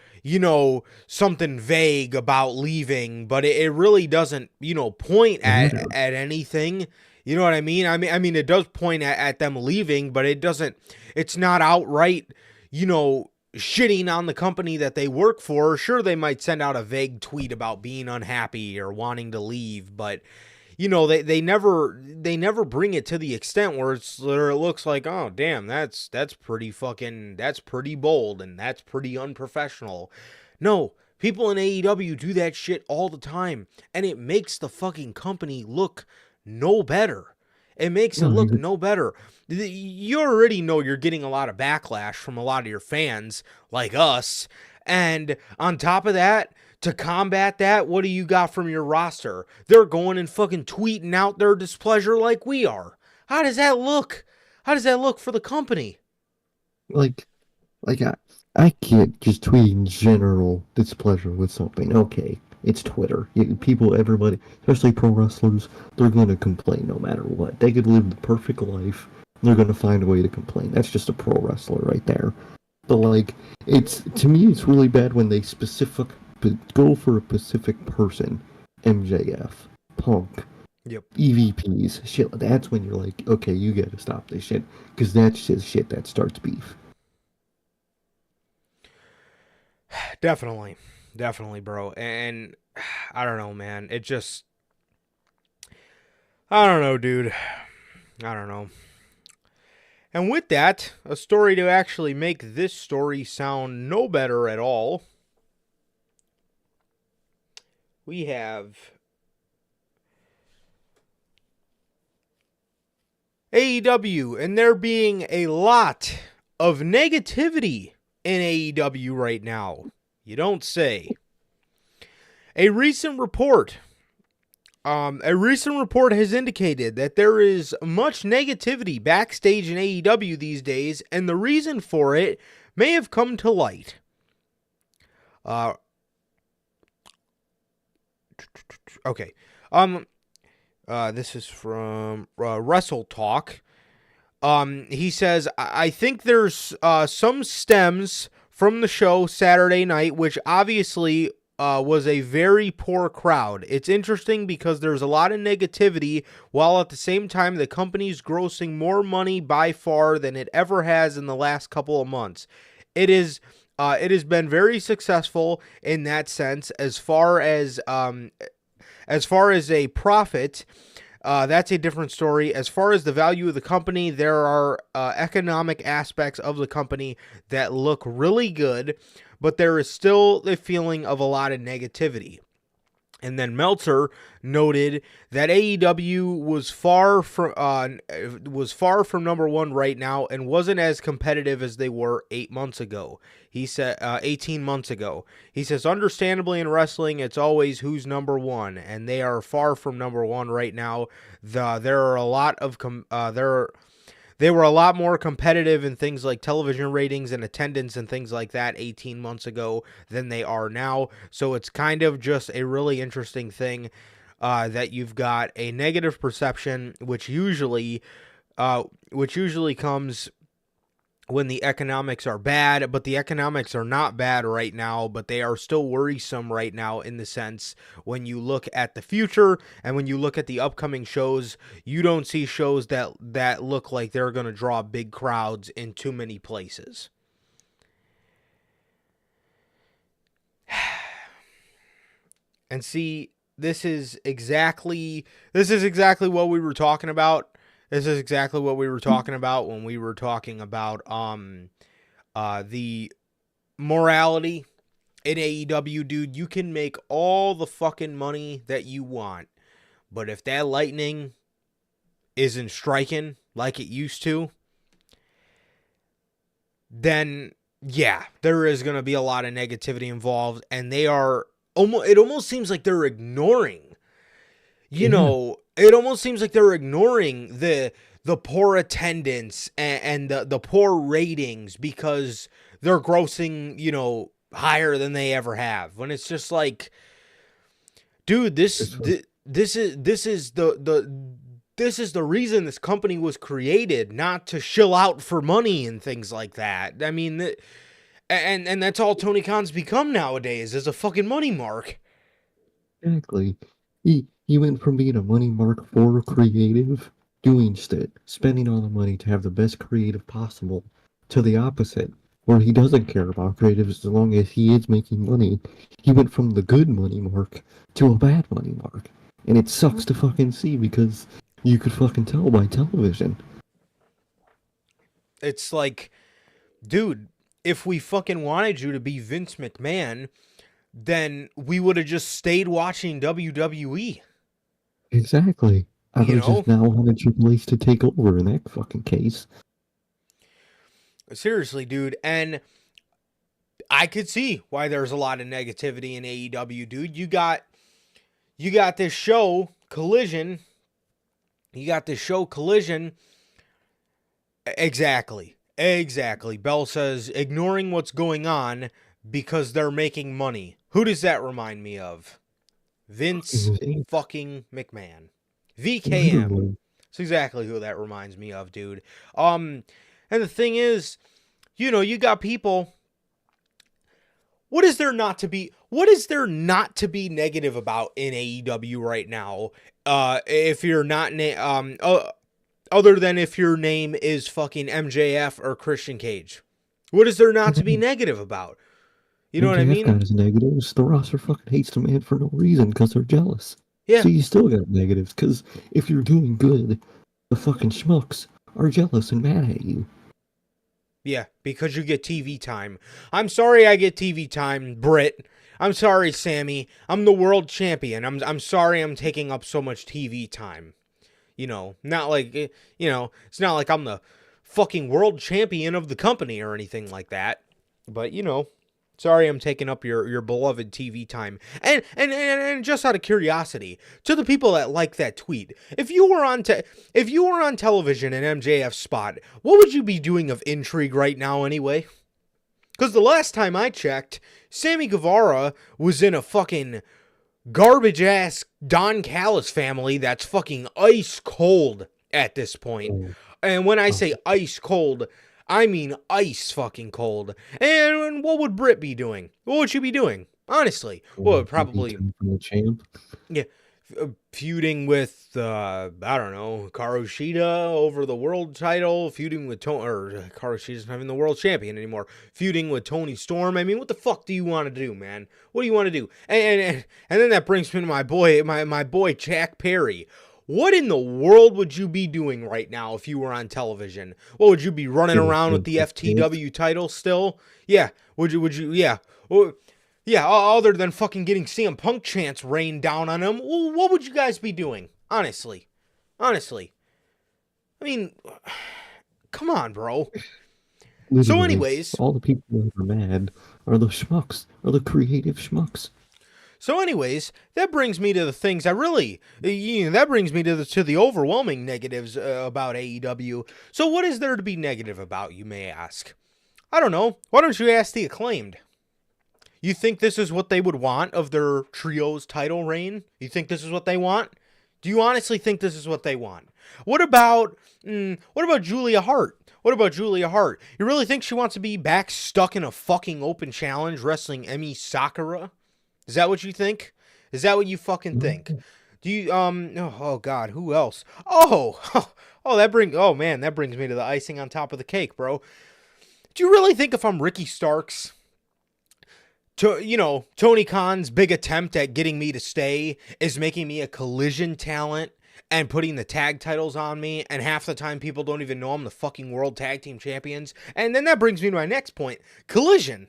something vague about leaving, but it really doesn't point at anything. You know what I mean? I mean it does point at them leaving, but it's not outright shitting on the company that they work for. Sure, they might send out a vague tweet about being unhappy or wanting to leave, but they never bring it to the extent where it looks like, oh damn, that's pretty bold and that's pretty unprofessional. No, people in AEW do that shit all the time, and it makes the fucking company look no better. It makes it look no better. You already know you're getting a lot of backlash from a lot of your fans like us, and on top of that, to combat that, what do you got from your roster? They're going and fucking tweeting out their displeasure like we are. How does that look? How does that look for the company? Like I can't just tweet general displeasure with something. Okay, it's Twitter. Everybody, especially pro wrestlers, they're going to complain no matter what. They could live the perfect life. They're going to find a way to complain. That's just a pro wrestler right there. But to me, it's really bad when they go for a specific person. MJF, Punk, Yep. EVPs, shit. That's when you're like, okay, you got to stop this shit, because that's just shit that starts beef. Definitely, bro. And I don't know, man. I don't know, dude. I don't know. And with that, a story to actually make this story sound no better at all, we have AEW, and there being a lot of negativity in AEW right now. You don't say. A recent report has indicated that there is much negativity backstage in AEW these days, and the reason for it may have come to light. Okay. This is from Wrestle Talk. He says, I think there's some stems from the show Saturday night, which obviously was a very poor crowd. It's interesting because there's a lot of negativity, while at the same time the company's grossing more money by far than it ever has in the last couple of months. It has been very successful in that sense. As far as a profit, that's a different story. As far as the value of the company, there are economic aspects of the company that look really good, but there is still the feeling of a lot of negativity. And then Meltzer noted that AEW was far from number one right now and wasn't as competitive as they were 8 months ago. He said 18 months ago. He says, understandably in wrestling, it's always who's number one, and they are far from number one right now. They were a lot more competitive in things like television ratings and attendance and things like that 18 months ago than they are now. So it's kind of just a really interesting thing that you've got a negative perception, which usually comes when the economics are bad, but the economics are not bad right now, but they are still worrisome right now in the sense when you look at the future and when you look at the upcoming shows, you don't see shows that look like they're going to draw big crowds in too many places. And see, this is exactly what we were talking about. This is exactly what we were talking about when we were talking about the morality in AEW, dude. You can make all the fucking money that you want, but if that lightning isn't striking like it used to, then yeah, there is going to be a lot of negativity involved, and it almost seems like they're ignoring, it almost seems like they're ignoring the poor attendance and the poor ratings because they're grossing, higher than they ever have. When it's just like, dude, this is the reason this company was created, not to shill out for money and things like that. I mean, and that's all Tony Khan's become nowadays, is a fucking money mark. Exactly. He went from being a money mark for creative, doing shit, spending all the money to have the best creative possible, to the opposite, where he doesn't care about creative as long as he is making money. He went from the good money mark to a bad money mark. And it sucks to fucking see because you could fucking tell by television. It's like, dude, if we fucking wanted you to be Vince McMahon, then we would have just stayed watching WWE. Exactly. I would just now wanted Triple H to take over in that fucking case. Seriously, dude. And I could see why there's a lot of negativity in AEW, dude. You got this show, Collision. Exactly. Bell says, ignoring what's going on because they're making money. Who does that remind me of? Vince fucking McMahon. VKM. That's exactly who that reminds me of, dude. And the thing is, you got people. What is there not to be negative about in AEW right now? If you're not other than if your name is fucking MJF or Christian Cage. What is there not to be negative about? You know what I mean? Got his negatives. The roster fucking hates the man for no reason because they're jealous. Yeah. So you still got negatives because if you're doing good, the fucking schmucks are jealous and mad at you. Yeah, because you get TV time. I'm sorry I get TV time, Britt. I'm sorry, Sammy. I'm the world champion. I'm sorry I'm taking up so much TV time. Not like, it's not like I'm the fucking world champion of the company or anything like that. But, sorry I'm taking up your beloved TV time. And just out of curiosity, to the people that like that tweet, if you were on television in MJF's spot, what would you be doing of intrigue right now anyway? Because the last time I checked, Sammy Guevara was in a fucking garbage-ass Don Callis family that's fucking ice cold at this point. And when I say ice cold, I mean ice fucking cold. And what would Britt be doing? What would she be doing? Honestly. Well, probably... From the champ. Yeah. Feuding with, I don't know, Karushida over the world title, feuding with Karushida's not even the world champion anymore, feuding with Tony Storm. I mean, what the fuck do you want to do, man? What do you want to do? And then that brings me to my boy Jack Perry. What in the world would you be doing right now if you were on television? What would you be running around with the FTW title still? Yeah. Would you, yeah. Yeah, other than fucking getting CM Punk chants rained down on him, what would you guys be doing? Honestly. I mean, come on, bro. Literally, so anyways... all the people that are mad are the schmucks, are the creative schmucks. So anyways, that brings me to the things that brings me to the overwhelming negatives about AEW. So what is there to be negative about, you may ask? I don't know. Why don't you ask the Acclaimed? You think this is what they would want of their trios title reign? You think this is what they want? Do you honestly think this is what they want? What about Julia Hart? What about Julia Hart? You really think she wants to be back stuck in a fucking open challenge wrestling Emi Sakura? Is that what you think? Is that what you fucking think? Do you oh god, who else? That brings me to the icing on top of the cake, bro. Do you really think if I'm Ricky Starks, Tony Khan's big attempt at getting me to stay is making me a Collision talent and putting the tag titles on me, and half the time people don't even know I'm the fucking world tag team champions? And then that brings me to my next point. Collision.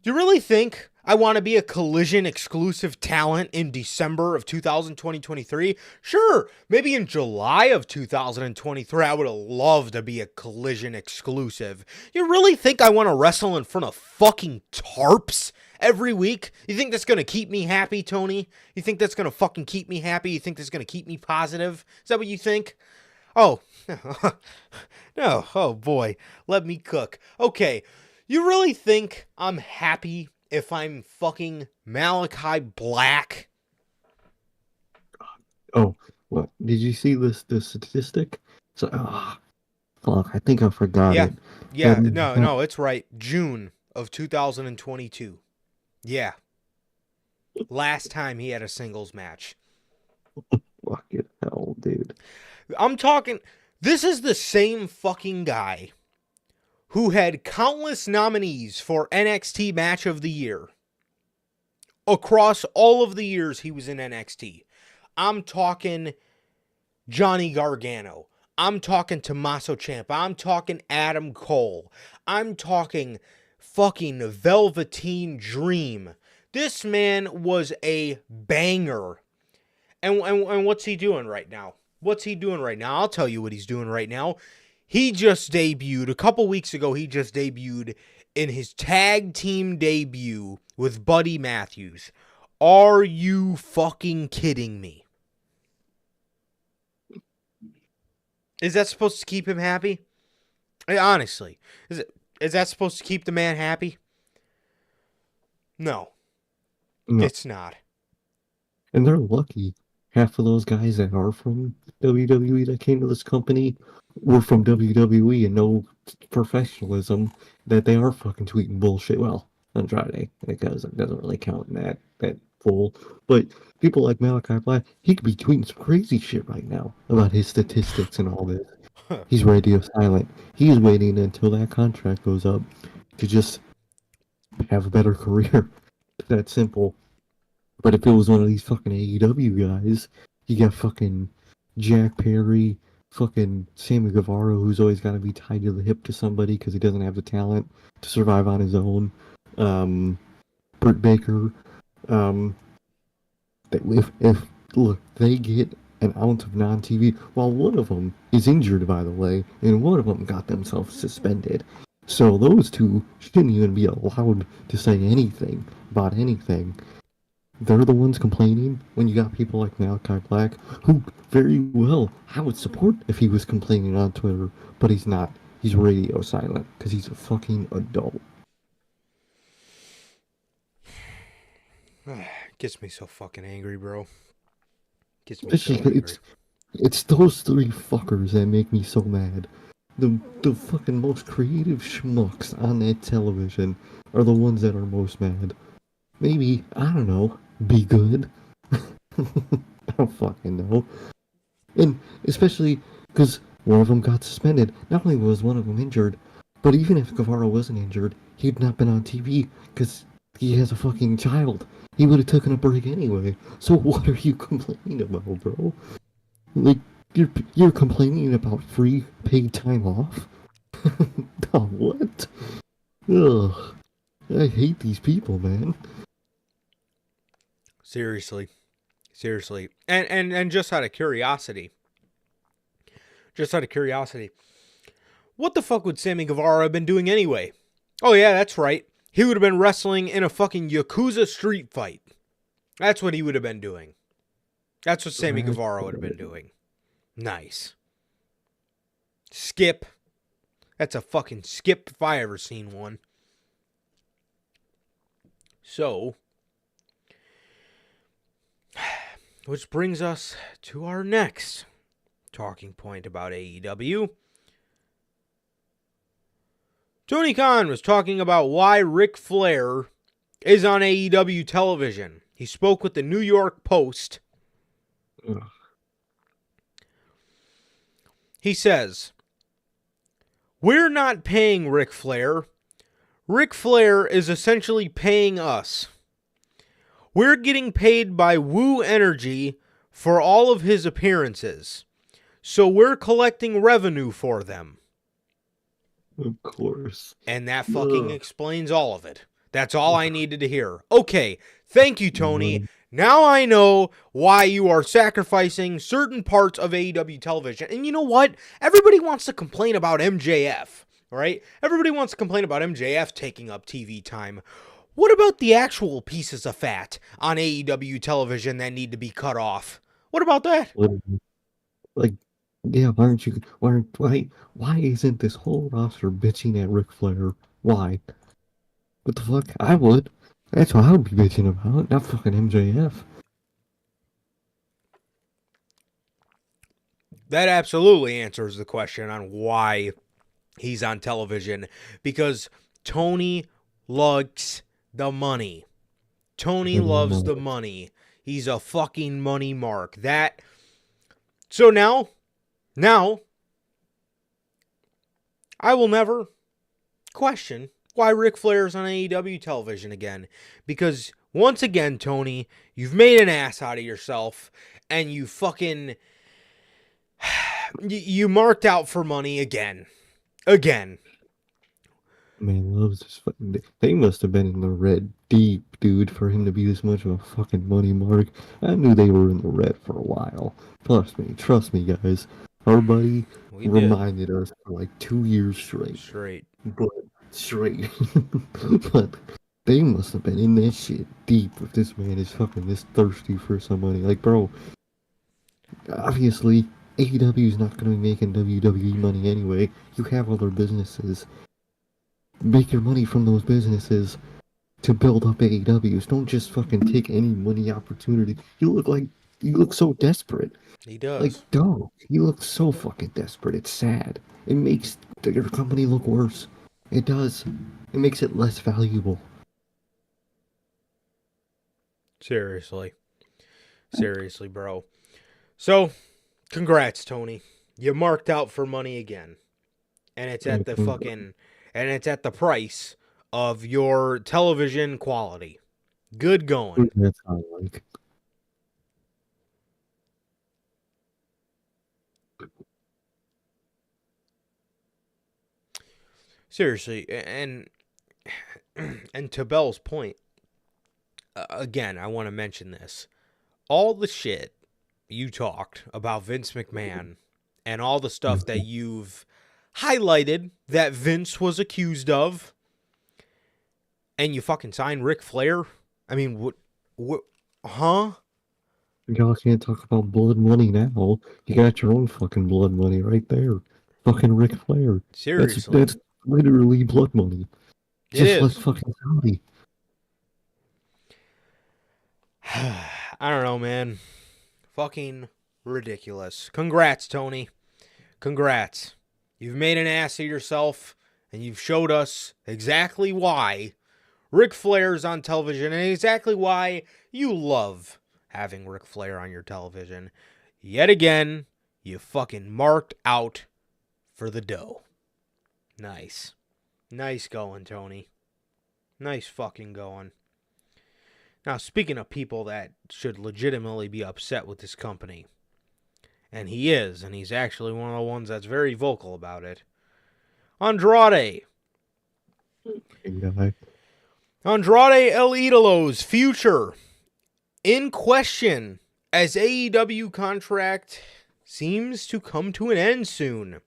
Do you really think I want to be a Collision exclusive talent in December of 2023? Sure, maybe in July of 2023 I would have loved to be a Collision exclusive. You really think I want to wrestle in front of fucking tarps every week? You think that's going to keep me happy, Tony? You think that's going to fucking keep me happy? You think that's going to keep me positive? Is that what you think? Oh, no, oh boy, let me cook. Okay. You really think I'm happy if I'm fucking Malachi Black? Oh, what? Did you see this statistic? So, fuck, I think I forgot it. Yeah, no, it's right. June of 2022. Yeah. Last time he had a singles match. Fucking hell, dude. I'm talking, this is the same fucking guy who had countless nominees for NXT Match of the Year across all of the years he was in NXT. I'm talking Johnny Gargano. I'm talking Tommaso Ciampa. I'm talking Adam Cole. I'm talking fucking Velveteen Dream. This man was a banger. And what's he doing right now? I'll tell you what he's doing right now. He just debuted, a couple weeks ago, he just debuted in his tag team debut with Buddy Matthews. Are you fucking kidding me? Is that supposed to keep him happy? Honestly, is that supposed to keep the man happy? No. It's not. And they're lucky. Half of those guys that are from WWE that came to this company were from WWE and no professionalism, that they are fucking tweeting bullshit. Well, Andrade, because it doesn't really count in that full. But people like Malachi Black, he could be tweeting some crazy shit right now about his statistics and all this. He's radio silent. He's waiting until that contract goes up to just have a better career. That simple. But if it was one of these fucking AEW guys, you got fucking Jack Perry, fucking Sammy Guevara, who's always got to be tied to the hip to somebody because he doesn't have the talent to survive on his own. Britt Baker. If they get an ounce of non-TV, while one of them is injured, by the way, and one of them got themselves suspended. So those two shouldn't even be allowed to say anything about anything. They're the ones complaining when you got people like Malachi Black, who very well I would support if he was complaining on Twitter, but he's not. He's radio silent because he's a fucking adult. Gets me so fucking angry, bro. Gets me It's, so angry. it's those three fuckers that make me so mad. The fucking most creative schmucks on that television are the ones that are most mad. Maybe, I don't know, be good. I don't fucking know. And especially because one of them got suspended. Not only was one of them injured, but even if Guevara wasn't injured, he'd not been on TV because he has a fucking child. He would have taken a break anyway. So what are you complaining about, bro? Like, you're complaining about free paid time off? Oh, what? Ugh. I hate these people, man. Seriously. And just out of curiosity, what the fuck would Sammy Guevara have been doing anyway? Oh yeah, that's right. He would have been wrestling in a fucking Yakuza street fight. That's what he would have been doing. That's what Sammy Guevara would have been doing. Nice. Skip. That's a fucking skip if I ever seen one. So, which brings us to our next talking point about AEW. Tony Khan was talking about why Ric Flair is on AEW television. He spoke with the New York Post. Ugh. He says, "We're not paying Ric Flair. Ric Flair is essentially paying us. We're getting paid by Woo Energy for all of his appearances. So we're collecting revenue for them." Of course. And that fucking explains all of it. That's all I needed to hear. Okay, thank you, Tony. Now I know why you are sacrificing certain parts of AEW television. And you know what? Everybody wants to complain about MJF, right? Everybody wants to complain about MJF taking up TV time. What about the actual pieces of fat on AEW television that need to be cut off? What about that? Like, yeah, why isn't this whole roster bitching at Ric Flair? Why? What the fuck? I would. That's what I would be bitching about, not fucking MJF. That absolutely answers the question on why he's on television. Because Tony likes the money. Tony loves the money. He's a fucking money mark. So now, I will never question why Ric Flair's on AEW television again. Because, once again, Tony, you've made an ass out of yourself, and you fucking... You marked out for money again. Again. Man loves this fucking... They must have been in the red deep, dude, for him to be this much of a fucking money mark. I knew they were in the red for a while. Trust me, guys. Our buddy reminded us for like 2 years straight. But they must have been in that shit deep if this man is fucking this thirsty for some money. Like, bro, obviously, AEW is not going to be making WWE money anyway. You have other businesses. Make your money from those businesses to build up AEWs. Don't just fucking take any money opportunity. You look so desperate. He does. Like, dog, you look so fucking desperate. It's sad. It makes your company look worse. It does. It makes it less valuable. Seriously, bro. So, congrats, Tony. You marked out for money again. And it's at the price of your television quality. Good going. That's how I like it. Seriously, and to Bell's point, again, I want to mention this. All the shit, you talked about Vince McMahon and all the stuff that you've highlighted that Vince was accused of, and you fucking signed Ric Flair? I mean, what, huh? Y'all can't talk about blood money now. You got your own fucking blood money right there. Fucking Ric Flair. Seriously. That's literally blood money. It Just is. like fucking Saudi. I don't know, man. Fucking ridiculous. Congrats, Tony. Congrats. You've made an ass of yourself, and you've showed us exactly why Ric Flair's on television, and exactly why you love having Ric Flair on your television. Yet again, you fucking marked out for the dough. Nice. Nice going, Tony. Nice fucking going. Now, speaking of people that should legitimately be upset with this company, and he is, and he's actually one of the ones that's very vocal about it, Andrade. Andrade El Idolo's future in question as AEW contract seems to come to an end soon.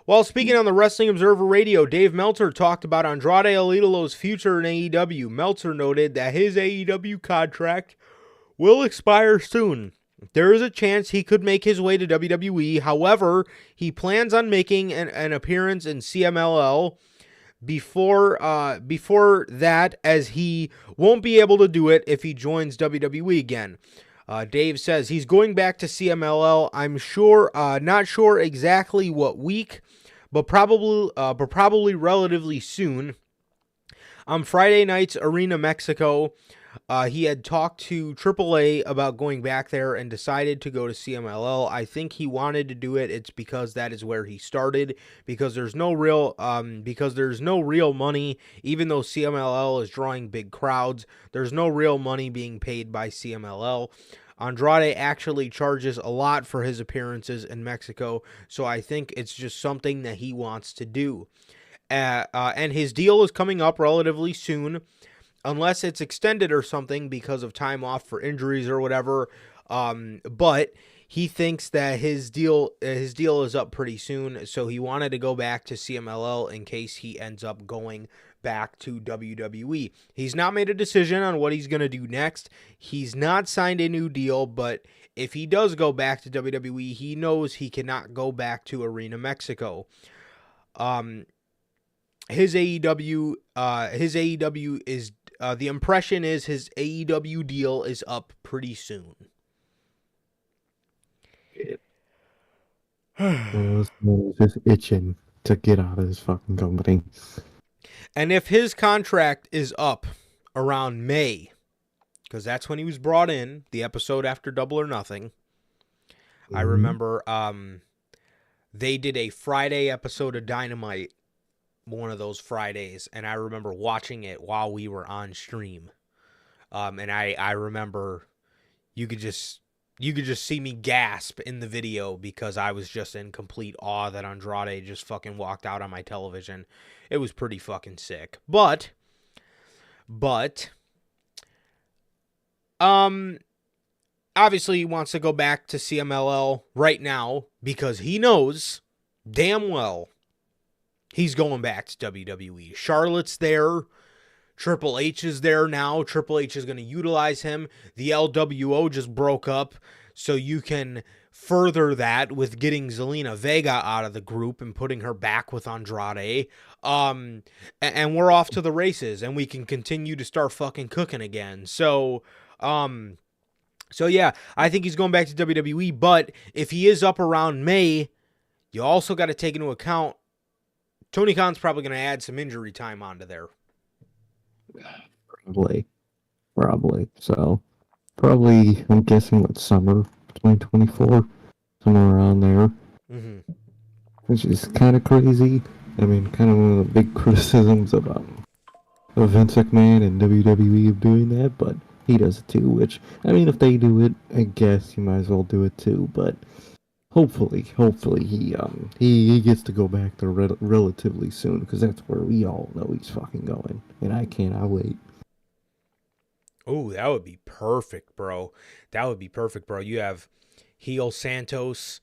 While speaking on the Wrestling Observer Radio, Dave Meltzer talked about Andrade El Idolo's future in AEW. Meltzer noted that his AEW contract will expire soon. There is a chance he could make his way to WWE. However, he plans on making an appearance in CMLL before that, as he won't be able to do it if he joins WWE again. Dave says he's going back to CMLL. I'm sure, not sure exactly what week, but probably relatively soon. On Friday night's Arena Mexico, he had talked to AAA about going back there and decided to go to CMLL. I think he wanted to do it. It's because that is where he started. Because there's no real money, even though CMLL is drawing big crowds. There's no real money being paid by CMLL. Andrade actually charges a lot for his appearances in Mexico, so I think it's just something that he wants to do. And his deal is coming up relatively soon, unless it's extended or something because of time off for injuries or whatever. But he thinks that his deal is up pretty soon, so he wanted to go back to CMLL in case he ends up going back to WWE. He's not made a decision on what he's going to do next. He's not signed a new deal, but if he does go back to WWE, he knows he cannot go back to Arena Mexico. His AEW is the impression is his AEW deal is up pretty soon. He's just itching to get out of this fucking company. And if his contract is up around May, because that's when he was brought in, the episode after Double or Nothing, I remember they did a Friday episode of Dynamite, one of those Fridays, and I remember watching it while we were on stream. And I remember you could just see me gasp in the video because I was just in complete awe that Andrade just fucking walked out on my television. It was pretty fucking sick. But obviously he wants to go back to CMLL right now because he knows damn well he's going back to WWE. Charlotte's there. Triple H is there now. Triple H is going to utilize him. The LWO just broke up, so you can further that with getting Zelina Vega out of the group and putting her back with Andrade. And we're off to the races, and we can continue to start fucking cooking again. So yeah, I think he's going back to WWE, but if he is up around May, you also got to take into account Tony Khan's probably going to add some injury time onto there. Probably. So, probably, I'm guessing, summer 2024, somewhere around there. Mm-hmm. Which is kind of crazy. I mean, kind of one of the big criticisms of Vince McMahon and WWE of doing that, but he does it too, which, I mean, if they do it, I guess you might as well do it too, but hopefully he gets to go back there relatively soon, because that's where we all know he's fucking going, and I cannot wait. Oh, that would be perfect, bro. That would be perfect, bro. You have heel Santos.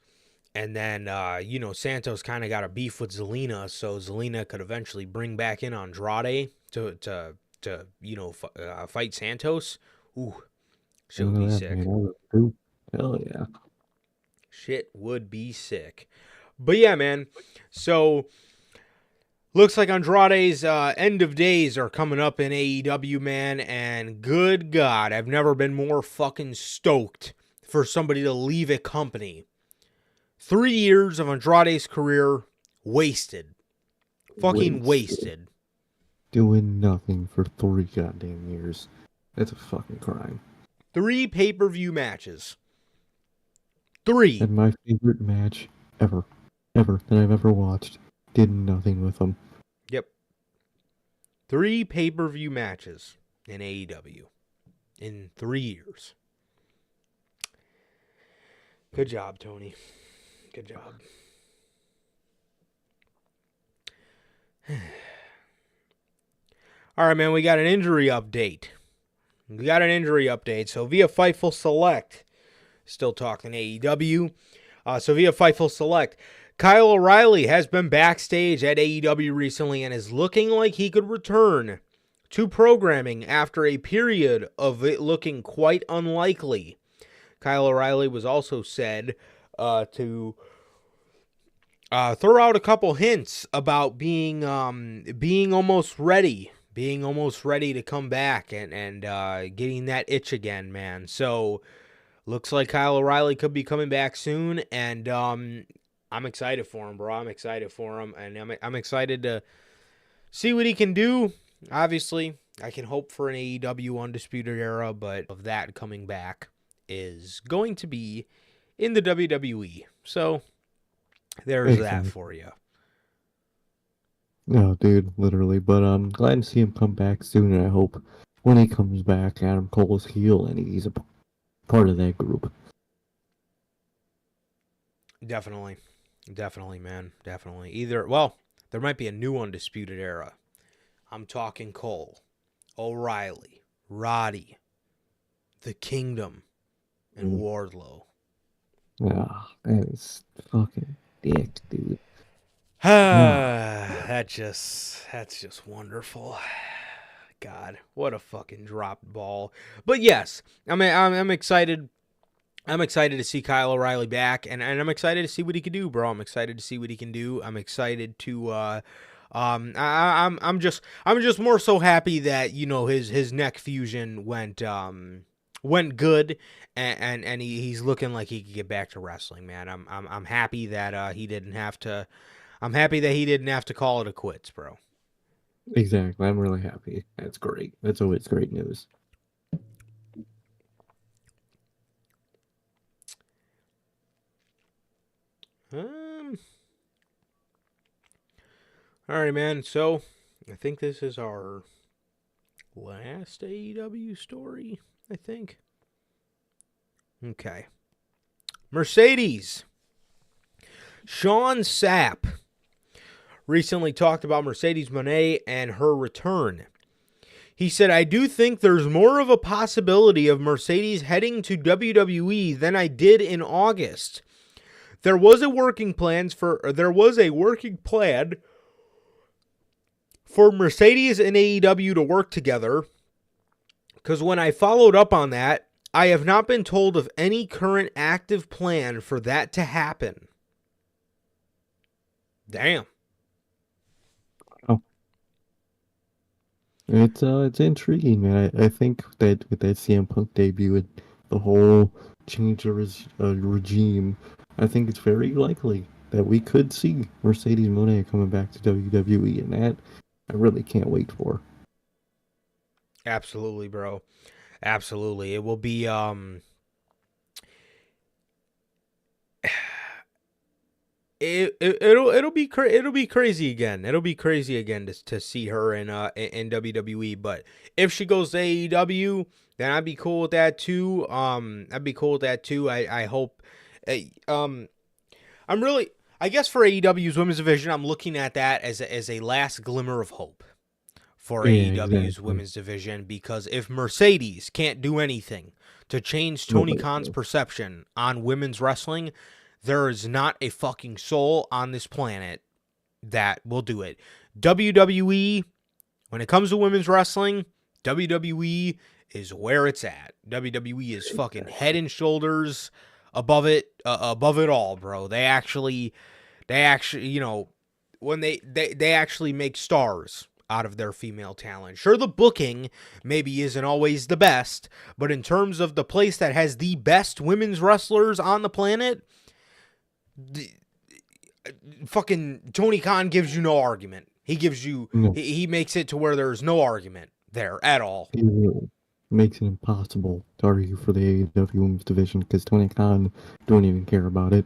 And then, Santos kind of got a beef with Zelina, so Zelina could eventually bring back in Andrade to fight Santos. Ooh, shit would be sick. Hell yeah. Shit would be sick. But yeah, man. So looks like Andrade's end of days are coming up in AEW, man. And good God, I've never been more fucking stoked for somebody to leave a company. 3 years of Andrade's career wasted. Fucking wasted. Doing nothing for 3 goddamn years. That's a fucking crime. 3 pay-per-view matches. 3. And my favorite match ever that I've ever watched did nothing with them. Yep. 3 pay-per-view matches in AEW in 3 years. Good job, Tony. Good job. All right, man, we got an injury update. So via Fightful Select, still talking AEW. So via Fightful Select, Kyle O'Reilly has been backstage at AEW recently and is looking like he could return to programming after a period of it looking quite unlikely. Kyle O'Reilly was also said to throw out a couple hints about being almost ready to come back and getting that itch again, man. So looks like Kyle O'Reilly could be coming back soon, and I'm excited for him, bro. I'm excited for him, and I'm excited to see what he can do. Obviously, I can hope for an AEW Undisputed Era, but of that coming back is going to be in the WWE. So there's that for you. No, dude, literally. But I'm glad to see him come back soon, and I hope when he comes back, Adam Cole is heel, and he's a part of that group. Definitely, man. Definitely. There might be a new Undisputed Era. I'm talking Cole, O'Reilly, Roddy, The Kingdom, and Wardlow. Ah, that is fucking dick, dude. That's just wonderful. God, what a fucking dropped ball. But yes, I mean, I'm excited. I'm excited to see Kyle O'Reilly back, and I'm excited to see what he can do, bro. I'm excited to see what he can do. I'm excited to. I'm just more so happy that his neck fusion went good, and he's looking like he could get back to wrestling, man. I'm happy that he didn't have to. I'm happy that he didn't have to call it a quits, bro. Exactly. I'm really happy. That's great. That's always great news. All right, man. So I think this is our last AEW story, I think. Okay. Mercedes. Sean Sapp recently talked about Mercedes Moné and her return. He said, I do think there's more of a possibility of Mercedes heading to WWE than I did in August. There was a working plan for Mercedes and AEW to work together, because when I followed up on that, I have not been told of any current active plan for that to happen. Damn. Oh. It's intriguing, man. I think that with that CM Punk debut and the whole change of regime, I think it's very likely that we could see Mercedes Moné coming back to WWE, and that I really can't wait for. Absolutely, bro. Absolutely. It will be it'll be crazy again. It'll be crazy again to see her in WWE, but if she goes to AEW, then I'd be cool with that too. I hope I guess for AEW's women's division, I'm looking at that as a last glimmer of hope for AEW's women's division, because if Mercedes can't do anything to change Tony Khan's perception on women's wrestling, there is not a fucking soul on this planet that will do it. WWE, when it comes to women's wrestling, WWE is where it's at. WWE is fucking head and shoulders above it all, bro. They actually, you know, when they actually make stars out of their female talent. Sure, the booking maybe isn't always the best, but in terms of the place that has the best women's wrestlers on the planet, fucking Tony Khan gives you no argument. He gives you, he makes it to where there's no argument there at all. He really makes it impossible to argue for the AEW women's division because Tony Khan don't even care about it.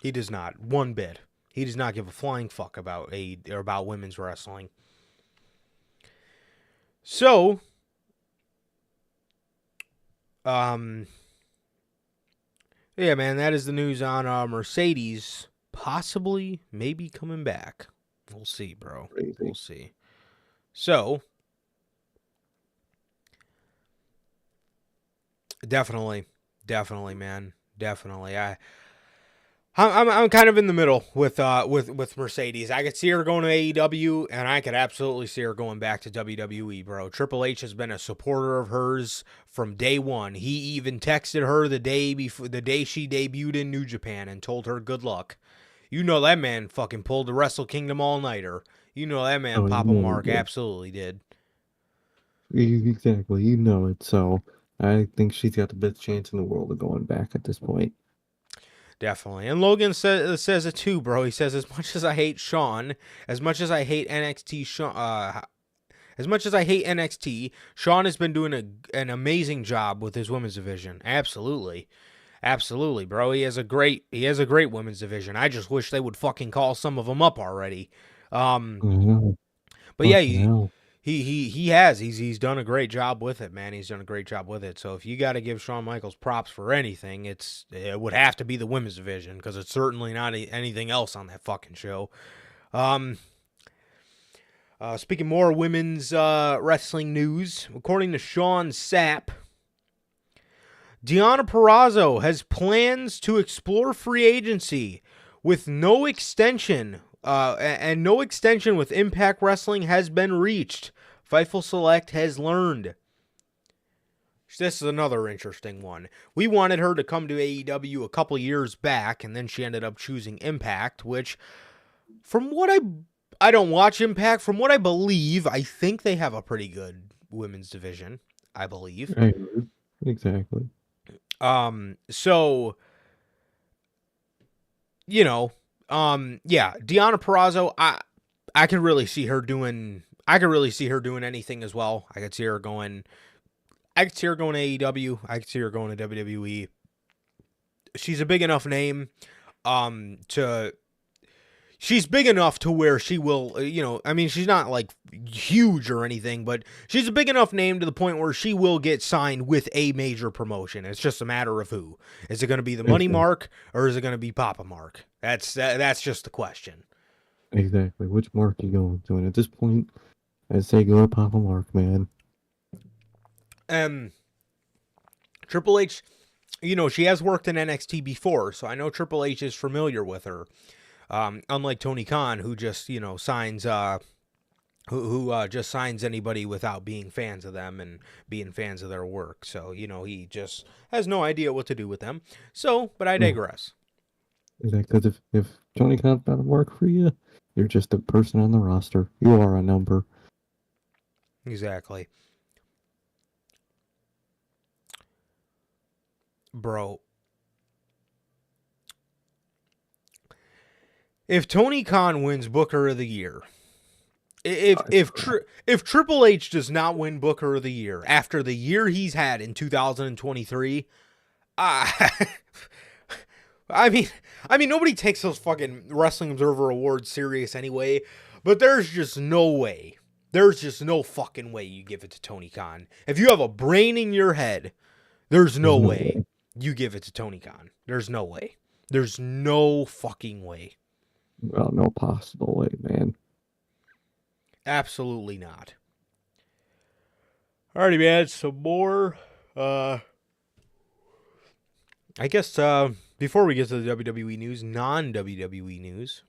He does not, one bit. He does not give a flying fuck about about women's wrestling. So, yeah, man, that is the news on Mercedes possibly, maybe coming back. We'll see, bro. Crazy. We'll see. So, definitely, man, definitely. I'm kind of in the middle with Mercedes. I could see her going to AEW, and I could absolutely see her going back to WWE, bro. Triple H has been a supporter of hers from day one. He even texted her the day she debuted in New Japan and told her good luck. You know that man fucking pulled the Wrestle Kingdom all-nighter. You know that man, Papa Mark, absolutely did. Exactly, you know it. So I think she's got the best chance in the world of going back at this point. Definitely. And Logan says it too, bro. He says, as much as I hate Sean, as much as I hate NXT, Sean has been doing an amazing job with his women's division. Absolutely. Absolutely, bro. He has a great women's division. I just wish they would fucking call some of them up already. But yeah, he has. He's done a great job with it, man. He's done a great job with it. So if you got to give Shawn Michaels props for anything, it would have to be the women's division, because it's certainly not anything else on that fucking show. Speaking more women's wrestling news, according to Sean Sapp, Deonna Purrazzo has plans to explore free agency with no extension. And no extension with Impact Wrestling has been reached. Fightful Select has learned. This is another interesting one. We wanted her to come to AEW a couple years back, and then she ended up choosing Impact, which, from what I don't watch Impact, from what I believe, I think they have a pretty good women's division, I believe. Exactly. So, you know, yeah, Deonna Purrazzo, I could really see her doing anything as well. I could see her going to AEW. I could see her going to WWE. She's a big enough name, she's big enough to where she will, I mean, she's not like huge or anything, but she's a big enough name to the point where she will get signed with a major promotion. It's just a matter of who. Is it going to be the Money Mark, or is it going to be Papa Mark? That's just the question. Exactly. Which mark are you going to? And at this point, I'd say go to Papa Mark, man. Triple H, she has worked in NXT before, so I know Triple H is familiar with her. Unlike Tony Khan, who just, signs, who just signs anybody without being fans of them and being fans of their work. So, he just has no idea what to do with them. So, but I digress. Exactly. Because if Tony Khan's not a mark for you, you're just a person on the roster. You are a number. Exactly. Bro. If Tony Khan wins Booker of the Year, if Triple H does not win Booker of the Year after the year he's had in 2023, I mean, nobody takes those fucking Wrestling Observer Awards serious anyway, but there's just no way. There's just no fucking way you give it to Tony Khan. If you have a brain in your head, there's no way you give it to Tony Khan. There's no way. There's no fucking way. Well, no possible way, man. Absolutely not. Alrighty, man. Some more. I guess before we get to the WWE news, non-WWE news.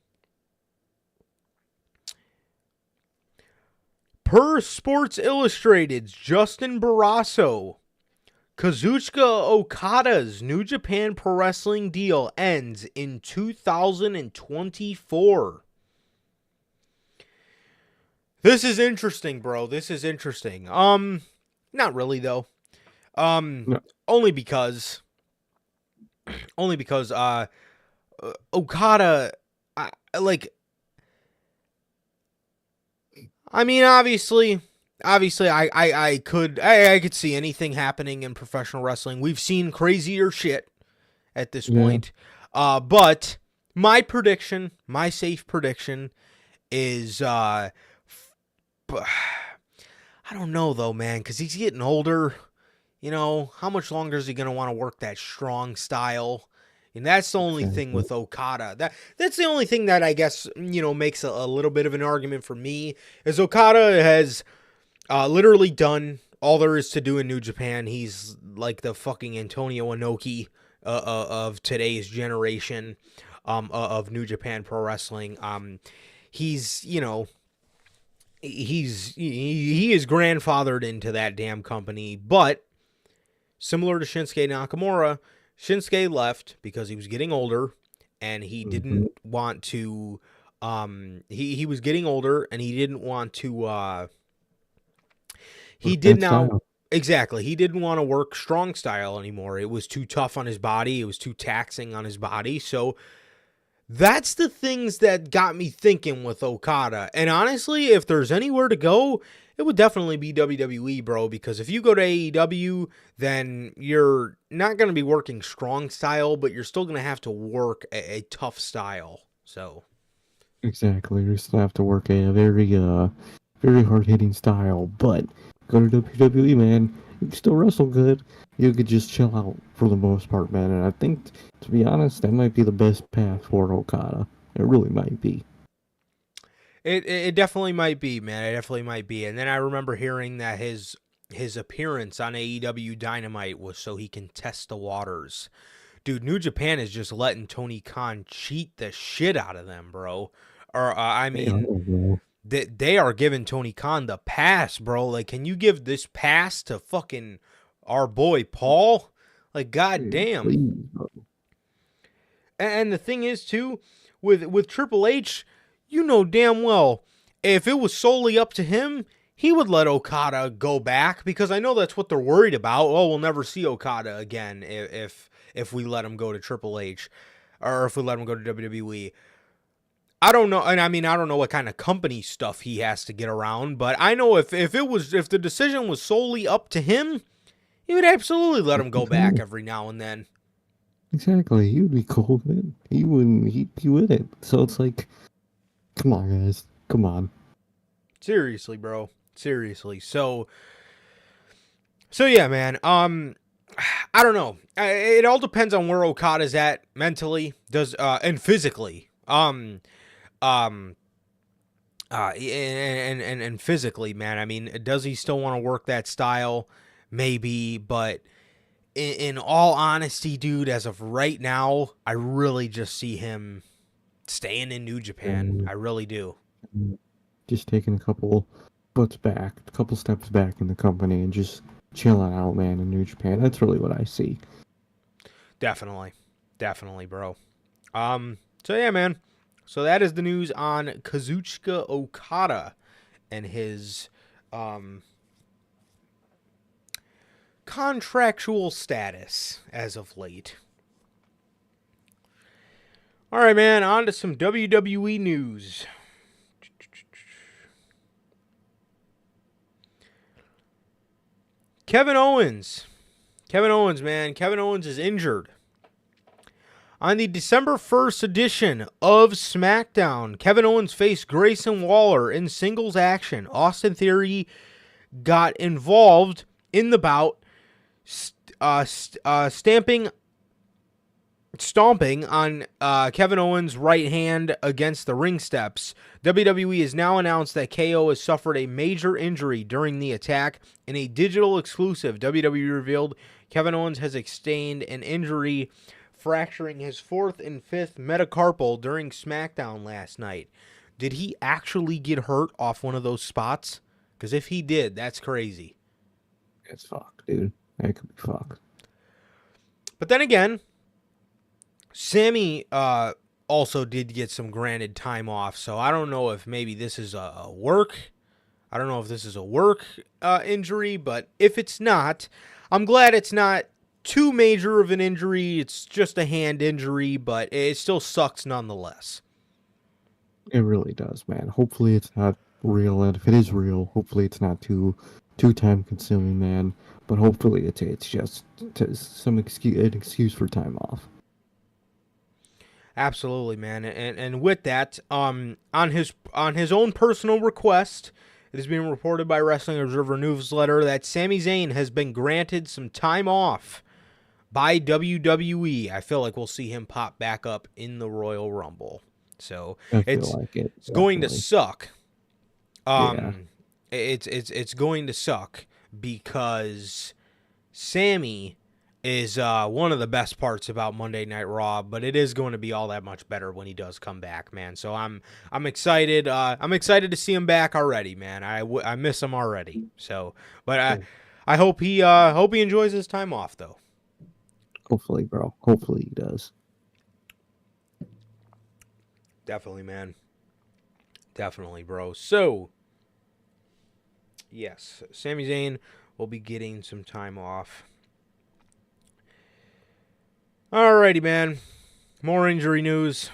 Per Sports Illustrated's Justin Barrasso, Kazuchika Okada's New Japan Pro Wrestling deal ends in 2024. This is interesting, bro. This is interesting. Not really though. No. Only because Okada, I mean, obviously, I could see anything happening in professional wrestling. We've seen crazier shit at this point. But my prediction, my safe prediction, is I don't know though, man, because he's getting older. You know, how much longer is he going to want to work that strong style? And that's the only thing with Okada. That's the only thing that I guess, makes a little bit of an argument for me, is Okada has literally done all there is to do in New Japan. He's like the fucking Antonio Inoki of today's generation of New Japan Pro Wrestling. He's, he is grandfathered into that damn company, but similar to Shinsuke Nakamura, Shinsuke left because he was getting older and he didn't want to, he was getting older and he didn't want to, he didn't want to work strong style anymore. It was too tough on his body. It was too taxing on his body. So that's the things that got me thinking with Okada. And honestly, if there's anywhere to go, it would definitely be WWE, bro, because if you go to AEW, then you're not going to be working strong style, but you're still going to have to work a tough style. So Exactly. You still have to work a very hard-hitting style, but go to WWE, man. You can still wrestle good. You could just chill out for the most part, man. And I think, to be honest, that might be the best path for Okada. It really might be. It definitely might be, man. It definitely might be. And then I remember hearing that his appearance on AEW Dynamite was so he can test the waters. Dude, New Japan is just letting Tony Khan cheat the shit out of them, bro. Or they are giving Tony Khan the pass, bro. Like, can you give this pass to fucking our boy Paul? Like, goddamn. Please, bro. And the thing is, too, with Triple H, you know damn well, if it was solely up to him, he would let Okada go back, because I know that's what they're worried about. Oh, we'll never see Okada again if we let him go to Triple H, or if we let him go to WWE. I don't know, and I mean, I don't know what kind of company stuff he has to get around, but I know if the decision was solely up to him, he would absolutely let him go back every now and then. Exactly. He would be cool with it. He wouldn't. He'd be with it. So it's like, come on, guys. Come on. Seriously, bro. Seriously. So yeah, man. I don't know. It all depends on where Okada's at mentally, and physically. And physically, man. I mean, does he still want to work that style? Maybe, but in all honesty, dude, as of right now, I really just see him staying in New Japan. I really do. Just taking a couple steps back in the company and just chilling out, man, in New Japan. That's really what I see. Definitely, bro. So yeah, man. So that is the news on Kazuchika Okada and his contractual status as of late. All right, man, on to some WWE news. Kevin Owens, man. Kevin Owens is injured. On the December 1st edition of SmackDown, Kevin Owens faced Grayson Waller in singles action. Austin Theory got involved in the bout, stamping stomping on Kevin Owens' right hand against the ring steps. WWE has now announced that KO has suffered a major injury during the attack. In a digital exclusive, WWE revealed Kevin Owens has sustained an injury, fracturing his 4th and 5th metacarpal during SmackDown last night. Did he actually get hurt off one of those spots? Because if he did, that's crazy. It's fucked, dude. That could be fucked. But then again, Sammy also did get some granted time off, so I don't know if maybe this is a work. I don't know if this is a work injury, but if it's not, I'm glad it's not too major of an injury. It's just a hand injury, but it still sucks nonetheless. It really does, man. Hopefully it's not real, and if it is real, hopefully it's not too time consuming, man. But hopefully it's just an excuse for time off. Absolutely, man. And with that, on his own personal request, it is being reported by Wrestling Observer Newsletter that Sami Zayn has been granted some time off by WWE. I feel like we'll see him pop back up in the Royal Rumble. So it's going to suck. It's going to suck because Sammy is one of the best parts about Monday Night Raw, but it is going to be all that much better when he does come back, man. So I'm excited. I'm excited to see him back already, man. I miss him already. So, but I hope he enjoys his time off though. Hopefully, bro. Hopefully he does. Definitely, man. Definitely, bro. So, yes, Sami Zayn will be getting some time off. Alrighty, man. More injury news.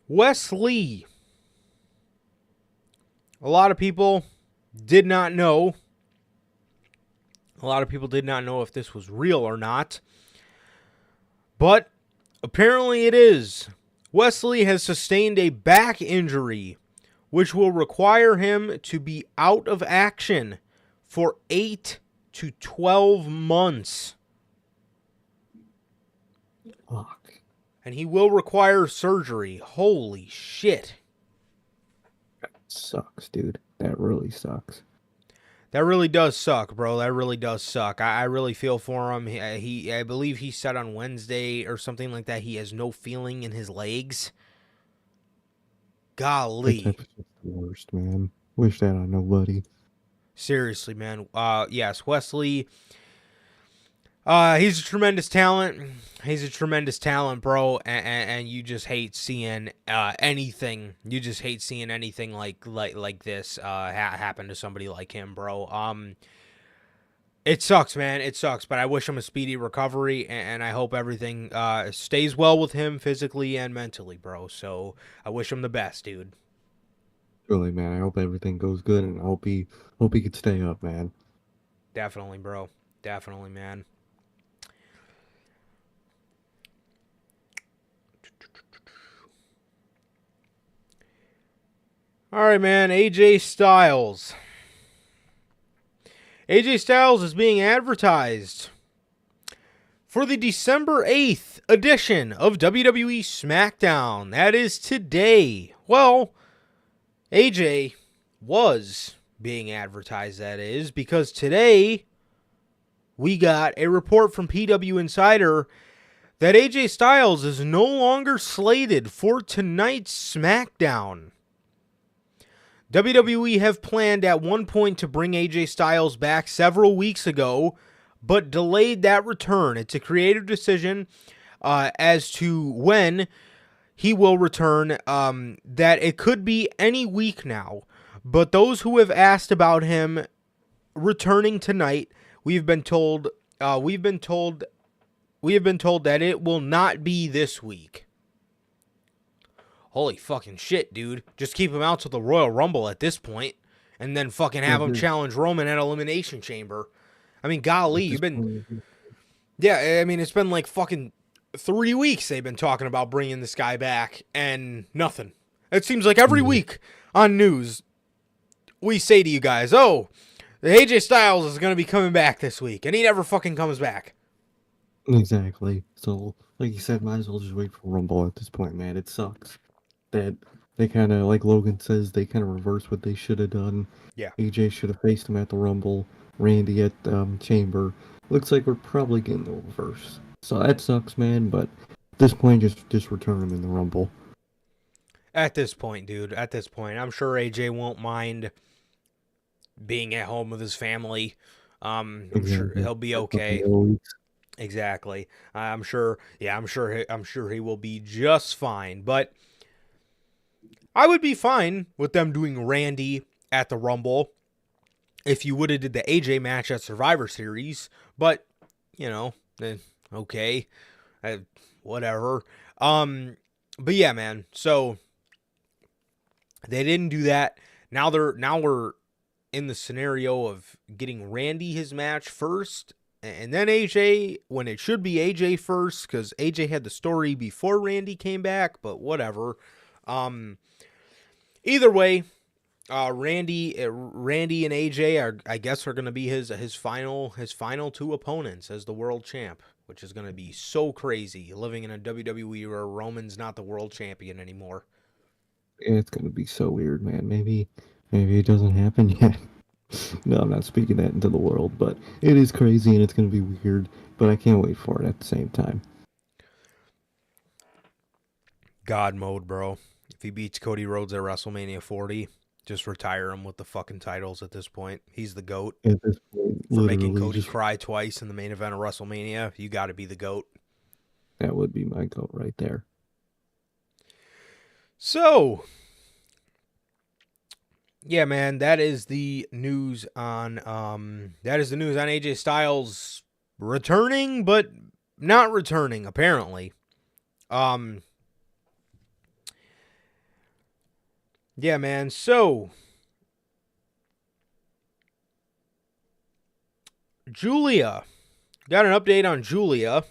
Wes Lee. A lot of people did not know. A lot of people did not know if this was real or not. But apparently it is. Wes Lee has sustained a back injury, which will require him to be out of action for 8 to 12 months. Fuck. And he will require surgery. Holy shit. That sucks, dude. That really sucks. That really does suck, bro. That really does suck. I really feel for him. I believe he said on Wednesday or something like that he has no feeling in his legs. Golly. That's the worst, man. Wish that on nobody. Seriously, man. Yes, Wes Lee. He's a tremendous talent. He's a tremendous talent, bro. And you just hate seeing anything. You just hate seeing anything like this happen to somebody like him, bro. It sucks, man. It sucks. But I wish him a speedy recovery, and I hope everything stays well with him physically and mentally, bro. So I wish him the best, dude. Really, man. I hope everything goes good, and I hope he could stay up, man. Definitely, bro. Definitely, man. All right, man. AJ Styles. AJ Styles is being advertised for the December 8th edition of WWE SmackDown. That is today. Well, AJ was being advertised, that is, because today we got a report from PW Insider that AJ Styles is no longer slated for tonight's SmackDown. WWE have planned at one point to bring AJ Styles back several weeks ago, but delayed that return. It's a creative decision as to when he will return, that it could be any week now. But those who have asked about him returning tonight, we've been told that it will not be this week. Holy fucking shit, dude. Just keep him out to the Royal Rumble at this point, and then fucking have him challenge Roman at Elimination Chamber. I mean, golly, you've been... Yeah, I mean, it's been like fucking 3 weeks they've been talking about bringing this guy back, and nothing. It seems like every week on news, we say to you guys, oh, AJ Styles is going to be coming back this week, and he never fucking comes back. Exactly. So, like you said, might as well just wait for Rumble at this point, man. It sucks that they kind of, like Logan says, they kind of reverse what they should have done. Yeah. AJ should have faced him at the Rumble, Randy at Chamber. Looks like we're probably getting the reverse. So that sucks, man. But at this point, just return him in the Rumble. At this point, dude, at this point, I'm sure AJ won't mind being at home with his family. I'm sure Exactly. he'll be A couple okay. more weeks. Exactly. I'm sure. Yeah, I'm sure he will be just fine. But I would be fine with them doing Randy at the Rumble if you would have did the AJ match at Survivor Series. But okay, whatever. But yeah, man. So they didn't do that. Now we're in the scenario of getting Randy his match first, and then AJ when it should be AJ first because AJ had the story before Randy came back. But whatever. Either way, Randy and AJ I guess are going to be his final two opponents as the world champ, which is going to be so crazy living in a WWE where Roman's not the world champion anymore. It's gonna be so weird, man. Maybe it doesn't happen yet. No, I'm not speaking that into the world, but it is crazy and it's gonna be weird. But I can't wait for it at the same time. God mode, bro. If he beats Cody Rhodes at WrestleMania 40, just retire him with the fucking titles at this point. He's the GOAT. At this point, For making literally, Cody cry twice in the main event of WrestleMania, you got to be the GOAT. that would be my goal right there. So, yeah, man, that is the news on AJ Styles returning, but not returning apparently. Yeah, man. So, Julia, got an update on Julia.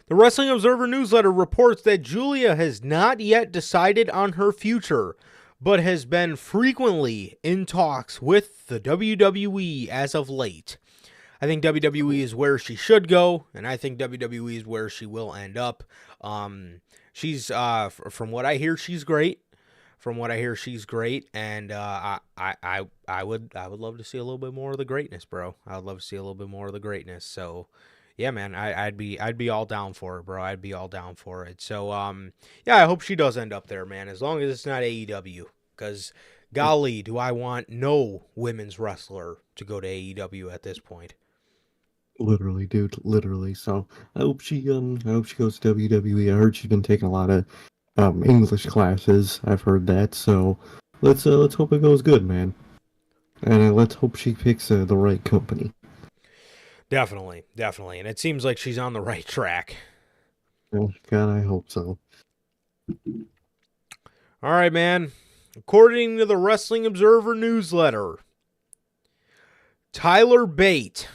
The Wrestling Observer newsletter reports that Julia has not yet decided on her future, but has been frequently in talks with the WWE as of late. I think WWE is where she should go, and I think WWE is where she will end up. She's from what I hear, she's great. And I would love to see a little bit more of the greatness, bro. I would love to see a little bit more of the greatness. So, yeah, man, I'd be all down for it, bro. I'd be all down for it. So, yeah, I hope she does end up there, man. As long as it's not AEW, because golly, do I want no women's wrestler to go to AEW at this point. Literally, dude, literally. So I hope she goes to WWE. I heard she's been taking a lot of English classes. I've heard that. So let's hope it goes good, man. And let's hope she picks the right company. Definitely. And it seems like she's on the right track. Oh, God, I hope so. All right, man. According to the Wrestling Observer newsletter, Tyler Bate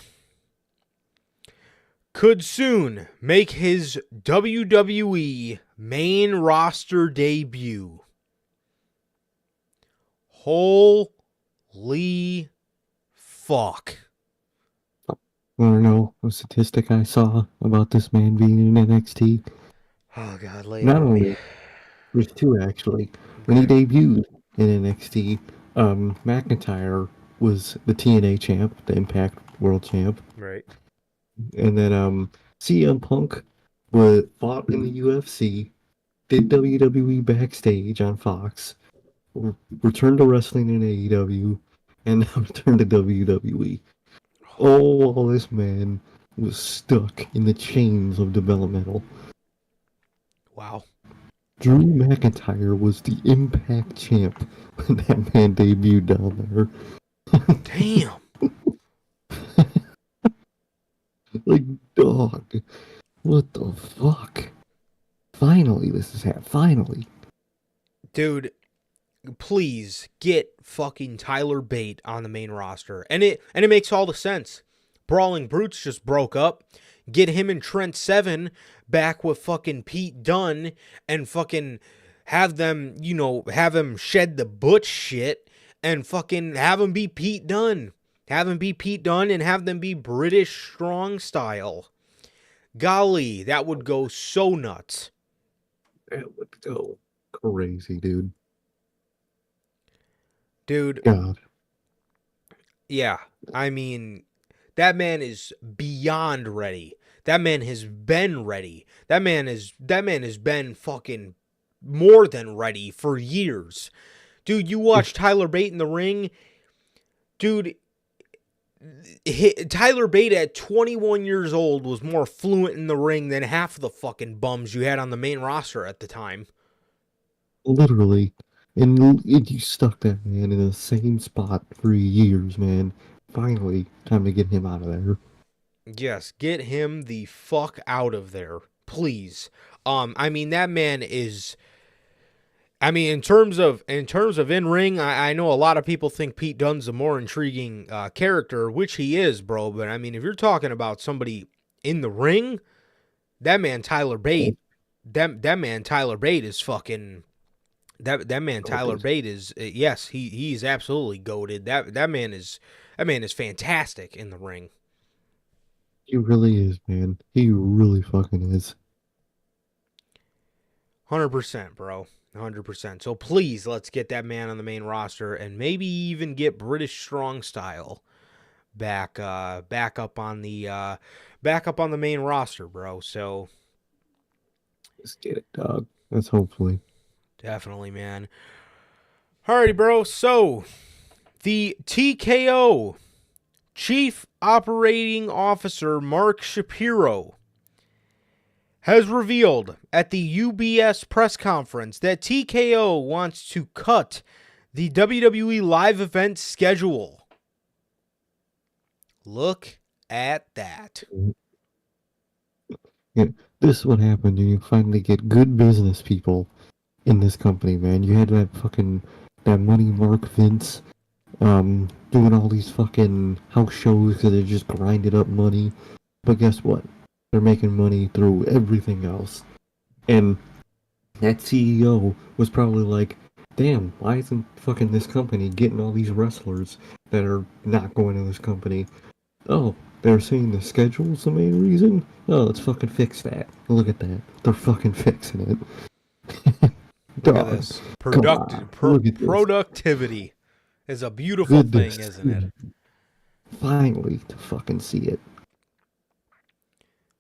could soon make his WWE main roster debut. Holy fuck. Want to know a statistic I saw about this man being in NXT? Oh, God, lay Not on only, me. there's two actually. When he debuted in NXT, McIntyre was the TNA champ, the Impact World champ. Right. And then CM Punk fought in the UFC, did WWE backstage on Fox, returned to wrestling in AEW, and now returned to WWE. Oh, all this man was stuck in the chains of developmental. Wow. Drew McIntyre was the Impact champ when that man debuted down there. Damn. Like, dog, what the fuck? Finally, this is happening. Finally. Dude, please get fucking Tyler Bate on the main roster. And it makes all the sense. Brawling Brutes just broke up. Get him and Trent Seven back with fucking Pete Dunne and fucking have them, have him shed the butch shit and fucking have him be Pete Dunne. Have him be Pete Dunne and have them be British strong style. Golly, that would go so nuts. That would go crazy, dude. Dude, God. yeah. I mean, that man is beyond ready. That man has been ready. That man has been fucking more than ready for years. Dude, you watch Tyler Bate in the ring. Dude, Tyler Bate at 21 years old was more fluent in the ring than half of the fucking bums you had on the main roster at the time. Literally. And you stuck that man in the same spot for years, man. Finally, time to get him out of there. Yes, get him the fuck out of there, please. I mean that man is. I mean, in terms of in ring, I know a lot of people think Pete Dunne's a more intriguing character, which he is, bro. But I mean, if you're talking about somebody in the ring, that man Tyler Bate, that man Tyler Bate is fucking. That man Tyler Bate is yes, he's absolutely goated. That man is fantastic in the ring. He really is, man. He really fucking is. 100%, bro. 100%. So please, let's get that man on the main roster and maybe even get British Strong Style back up on the main roster, bro. So Let's get it, dog. That's hopefully. definitely, man. Alrighty, bro. So the TKO Chief Operating Officer Mark Shapiro has revealed at the UBS press conference that TKO wants to cut the WWE live event schedule. Look at that. Yeah, this is what happened when you finally get good business people in this company, man. You had that money Mark Vince doing all these fucking house shows because they just grinded up money. But guess what? They're making money through everything else. And that CEO was probably like, damn, why isn't fucking this company getting all these wrestlers that are not going to this company? Oh, they're saying the schedule's the main reason? Oh, let's fucking fix that. Look at that. They're fucking fixing it. Look at this. Productivity is a beautiful thing, isn't it? Finally, to fucking see it.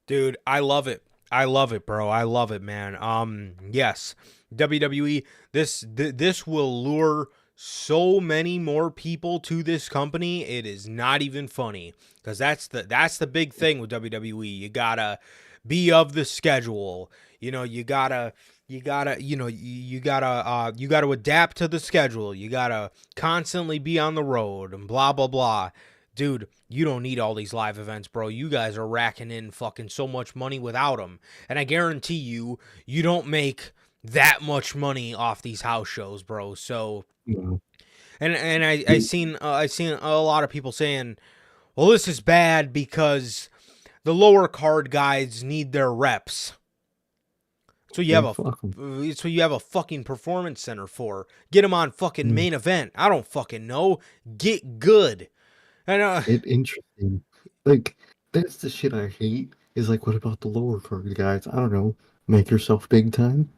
Dude, I love it. I love it, bro. I love it, man. Yes, WWE. This will lure so many more people to this company. It is not even funny because that's the big thing with WWE. You gotta be of the schedule. You know, you gotta adapt to the schedule. You gotta constantly be on the road and blah blah blah. Dude, you don't need all these live events, bro. You guys are racking in fucking so much money without them. And I guarantee you don't make that much money off these house shows, bro. So, Yeah. and I seen a lot of people saying, well, this is bad because the lower card guys need their reps. So you have a fucking performance center for. Get them on fucking main event. I don't fucking know. Get good. I know. It's interesting. Like, that's the shit I hate. Is like, what about the lower card guys? I don't know. Make yourself big time.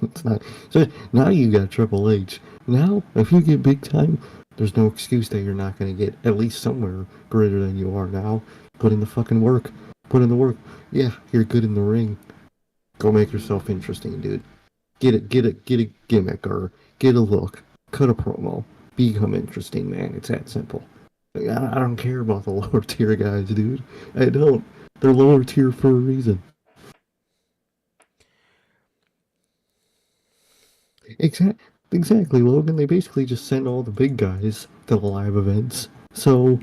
It's not. So now you got Triple H. Now, if you get big time, there's no excuse that you're not gonna get at least somewhere greater than you are now. Put in the fucking work. Put in the work. Yeah, you're good in the ring. Go make yourself interesting, dude. Get a gimmick or get a look. Cut a promo. Become interesting, man. It's that simple. I don't care about the lower tier guys, dude. I don't. They're lower tier for a reason. Exactly, Logan. They basically just send all the big guys to the live events. So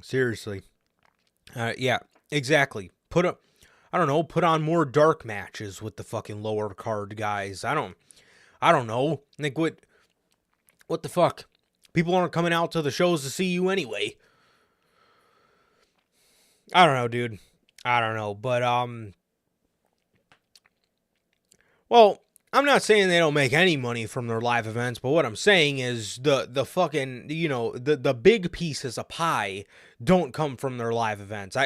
seriously, yeah, exactly. Put on more dark matches with the fucking lower card guys. I don't know. Like what the fuck? People aren't coming out to the shows to see you anyway. I don't know, dude. I don't know, but well, I'm not saying they don't make any money from their live events, but what I'm saying is the fucking, the big pieces of pie don't come from their live events.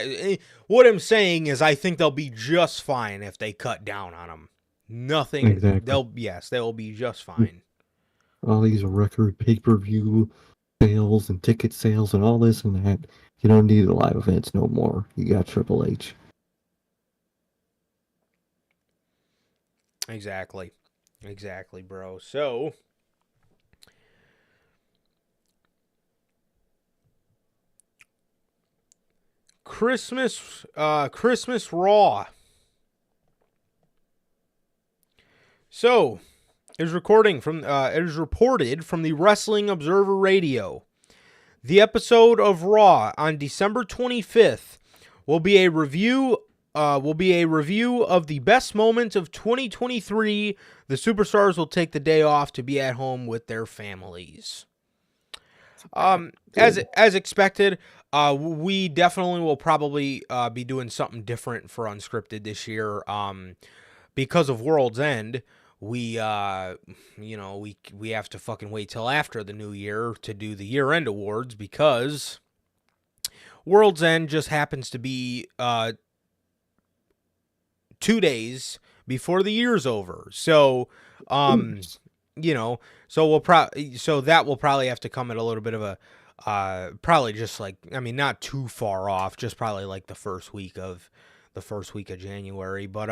What I'm saying is I think they'll be just fine if they cut down on them. Nothing. Exactly. They'll be just fine. All these record pay-per-view sales and ticket sales and all this and that. You don't need the live events no more. You got Triple H. Exactly, bro. So, Christmas Raw. So, it is reported from the Wrestling Observer Radio. The episode of Raw on December 25th will be a review of the best moments of 2023. The superstars will take the day off to be at home with their families. As expected, we definitely will probably be doing something different for Unscripted this year. Because of World's End, we have to fucking wait till after the new year to do the year-end awards because World's End just happens to be 2 days before the year's over. So, so that will probably have to come at a little bit of a probably just like, I mean, not too far off, just probably like the first week of January, but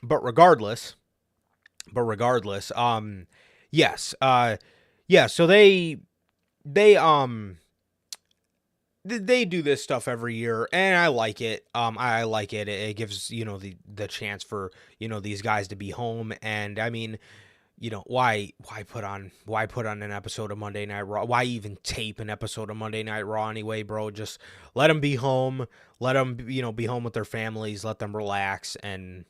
regardless, yes, yeah, so they do this stuff every year, and I like it. I like it. It gives, the chance for, these guys to be home. And I mean, why put on an episode of Monday Night Raw? Why even tape an episode of Monday Night Raw anyway, bro? Just let them be home. Let them, be home with their families. Let them relax and,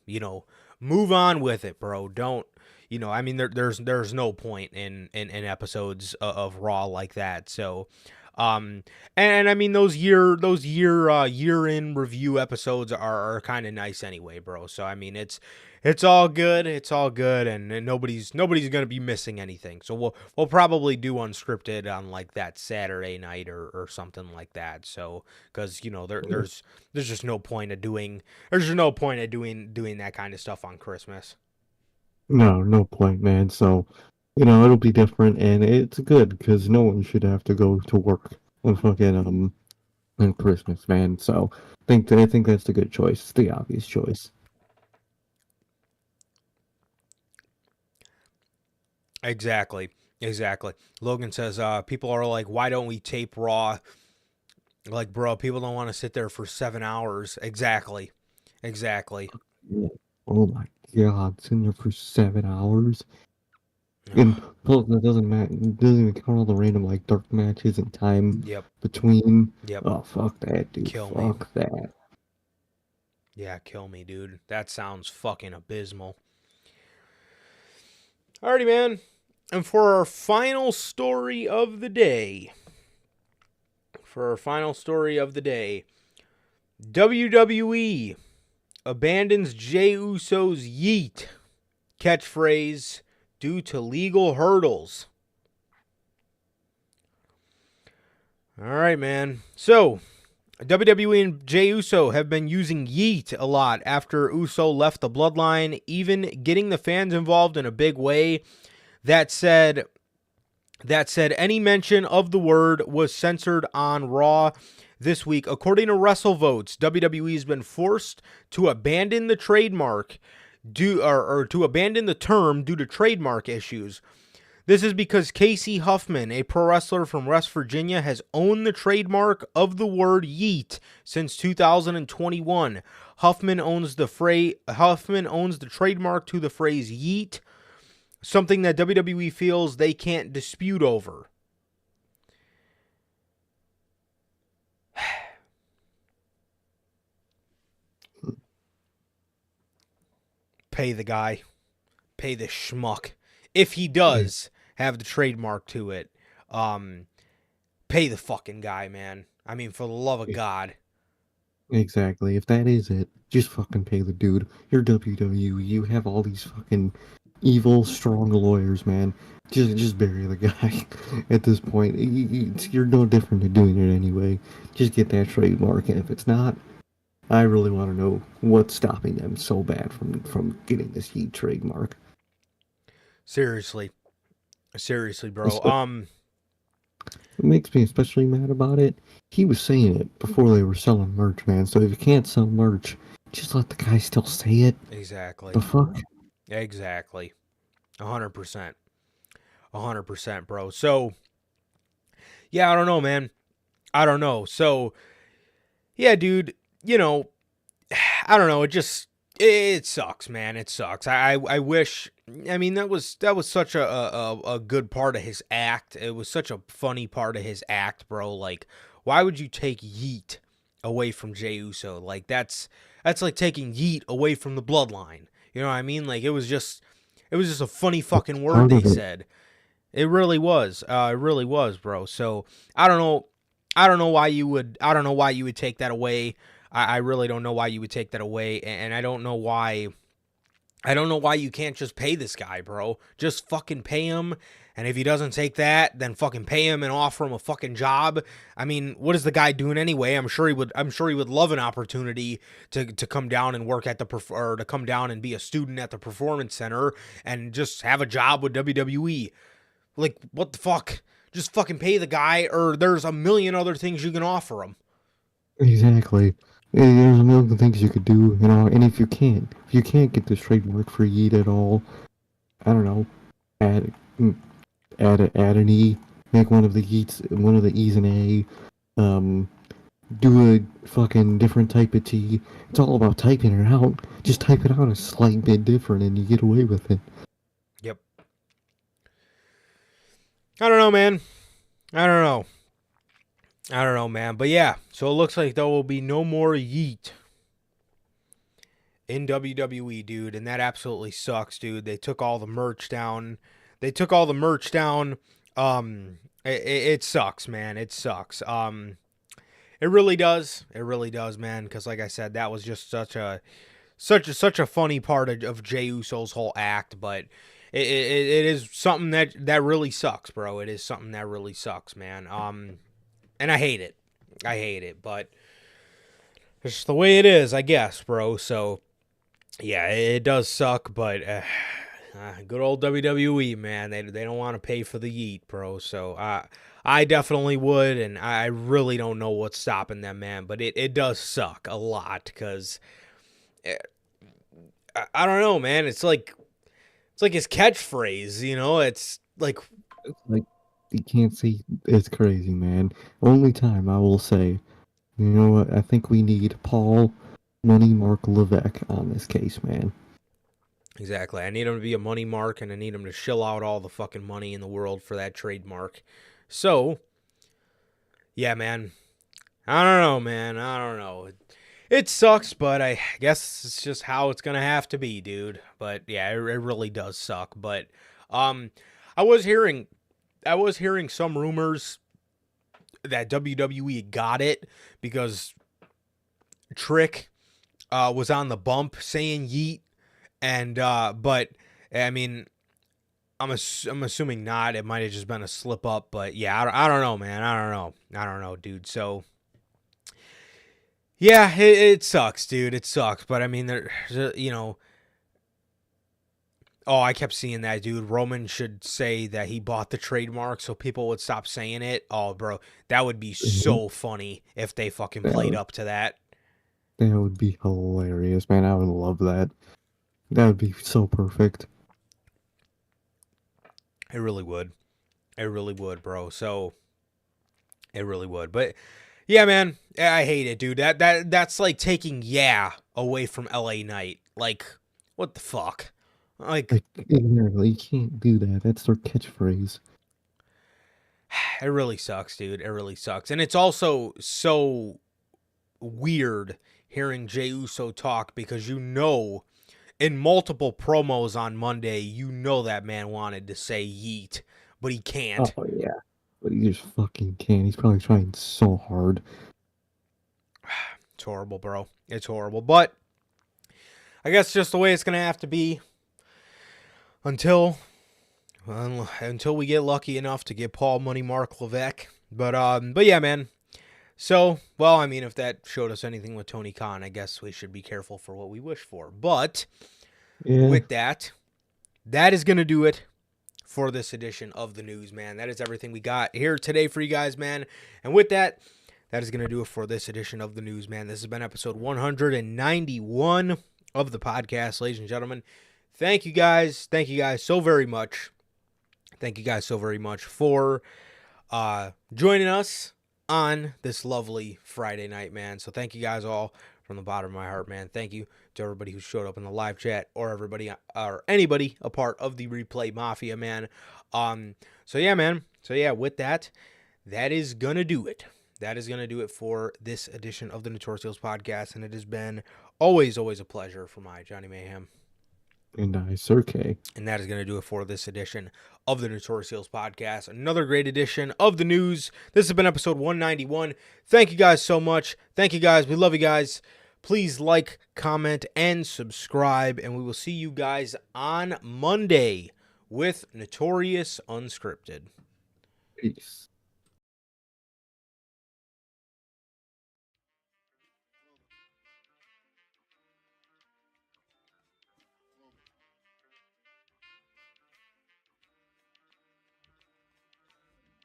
move on with it, bro. Don't, I mean, there's no point in episodes of Raw like that. So, and I mean, those year in review episodes are kind of nice anyway, bro. So I mean, it's all good. It's all good, and nobody's gonna be missing anything. So we'll probably do Unscripted on like that Saturday night or something like that. So because there's just no point of doing that kind of stuff on Christmas. No point, man. So, it'll be different, and it's good because no one should have to go to work on fucking on Christmas, man. So, I think that's a good choice. It's the obvious choice. Exactly. Logan says, people are like, why don't we tape Raw? Like, bro, people don't want to sit there for 7 hours. Exactly. Oh my god, sitting there for 7 hours. And plus, that doesn't matter. It doesn't even count all the random like dark matches and time between. Yep. Oh, fuck that, dude. Fuck that. Yeah, kill me, dude. That sounds fucking abysmal. Alrighty, man. And for our final story of the day, WWE abandons Jey Uso's YEET catchphrase due to legal hurdles. All right, man. So, WWE and Jey Uso have been using YEET a lot after Uso left the bloodline, even getting the fans involved in a big way. That said, any mention of the word was censored on Raw this week. According to WrestleVotes, WWE has been forced to abandon the trademark to abandon the term due to trademark issues. This is because Casey Huffman, a pro wrestler from West Virginia, has owned the trademark of the word YEET since 2021. Huffman owns the trademark to the phrase YEET, something that WWE feels they can't dispute over. Pay the guy. Pay the schmuck. If he does have the trademark to it, pay the fucking guy, man. I mean, for the love of God. Exactly. If that is it, just fucking pay the dude. You're WWE. You have all these fucking evil, strong lawyers, man. Just bury the guy. At this point, you're no different than doing it anyway. Just get that trademark, and if it's not, I really want to know what's stopping them so bad from getting this YEET trademark. Seriously, bro. What makes me especially mad about it, he was saying it before they were selling merch, man. So if you can't sell merch, just let the guy still say it. Exactly. The fuck? Exactly. 100%. 100%, bro. So, yeah, I don't know, man. I don't know. So, yeah, dude, you know, I don't know. It sucks, man. It sucks. I wish. I mean, that was such a good part of his act. It was such a funny part of his act, bro. Like, why would you take Yeet away from Jey Uso? Like, that's like taking Yeet away from the bloodline. You know what I mean? Like, it was just a funny fucking word Part they of it. said. It really was. It really was, bro. So I don't know. I don't know why you would. I don't know why you would take that away. I really don't know why you would take that away, and I don't know why. I don't know why you can't just pay this guy, bro. Just fucking pay him. And if he doesn't take that, then fucking pay him and offer him a fucking job. I mean, what is the guy doing anyway? I'm sure he would love an opportunity to come down and work at or to come down and be a student at the Performance Center and just have a job with WWE. Like, what the fuck? Just fucking pay the guy, or there's a million other things you can offer him. Exactly. There's a million things you could do, and if you can't get this trademark for Yeet at all, I don't know, add add an E, make one of the E's an A, um, do a fucking different type of T. It's all about typing it out. Just type it out a slight bit different, and you get away with it. Yep. I don't know, man. I don't know, man. But yeah, so it looks like there will be no more Yeet in WWE, dude, and that absolutely sucks, dude. They took all the merch down. It sucks, man. It sucks. It really does. It really does, man. Because like I said, that was just such a funny part of Jey Uso's whole act. But it is something that really sucks, bro. It is something that really sucks, man. And I hate it. But it's just the way it is, I guess, bro. So yeah, it does suck, but good old WWE, man. They don't want to pay for the Yeet, bro. So I definitely would, and I really don't know what's stopping them, man. But it does suck a lot because I don't know, man. It's like his catchphrase, you know. It's like, Like, you can't see. It's crazy, man. Only time I will say, you know what? I think we need Paul Money Mark Levesque on this case, man. exactly. I need him to be a money mark, and I need him to shill out all the fucking money in the world for that trademark. So, yeah, man. I don't know, man. I don't know. It sucks, but I guess it's just how it's gonna have to be, dude. But yeah, it really does suck. But um, I was hearing some rumors that WWE got it because Trick was on the bump saying Yeet, and but I mean, I'm assuming not. It might have just been a slip up, but yeah, I don't know, man. I don't know, dude. So yeah, it sucks, dude. It sucks, but I mean, you know. Oh, I kept seeing that, dude. Roman should say that he bought the trademark so people would stop saying it. Oh, bro, that would be Mhm. so funny if they fucking That played would, up to that. that would be hilarious, man. I would love that. That would be so perfect. It really would. It really would, bro. So it really would. But yeah, man, I hate it, dude. That's like taking away from LA Knight. Like, what the fuck? Like, Like, exactly. You can't do that. That's their catchphrase. it really sucks, dude. It really sucks. And it's also so weird hearing Jey Uso talk because in multiple promos on Monday, that man wanted to say Yeet, but he can't. Oh, yeah. But he just fucking can't. He's probably trying so hard. It's horrible, bro. It's horrible. But I guess just the way it's going to have to be until we get lucky enough to get Paul Money Mark Levesque. But yeah, man. So, well, I mean, if that showed us anything with Tony Khan, I guess we should be careful for what we wish for. But with that is going to do it for this edition of the news, man. That is everything we got here today for you guys, man. And with that is going to do it for this edition of the news, man. This has been episode 191 of the podcast, ladies and gentlemen. Thank you guys. Thank you guys so very much. Thank you guys so very much for joining us on this lovely Friday night, man. So thank you guys all from the bottom of my heart, man. Thank you to everybody who showed up in the live chat or anybody a part of the Replay Mafia, man. So yeah, man. So yeah, with that is gonna do it. That is gonna do it for this edition of the Notorious podcast, and it has been always a pleasure for my Johnny Mayhem. And I, Sir K. And that is going to do it for this edition of the Notorious Heels podcast. Another great edition of the news. This has been episode 191. Thank you guys so much. Thank you guys. We love you guys. Please like, comment, and subscribe. And we will see you guys on Monday with Notorious Unscripted. Peace.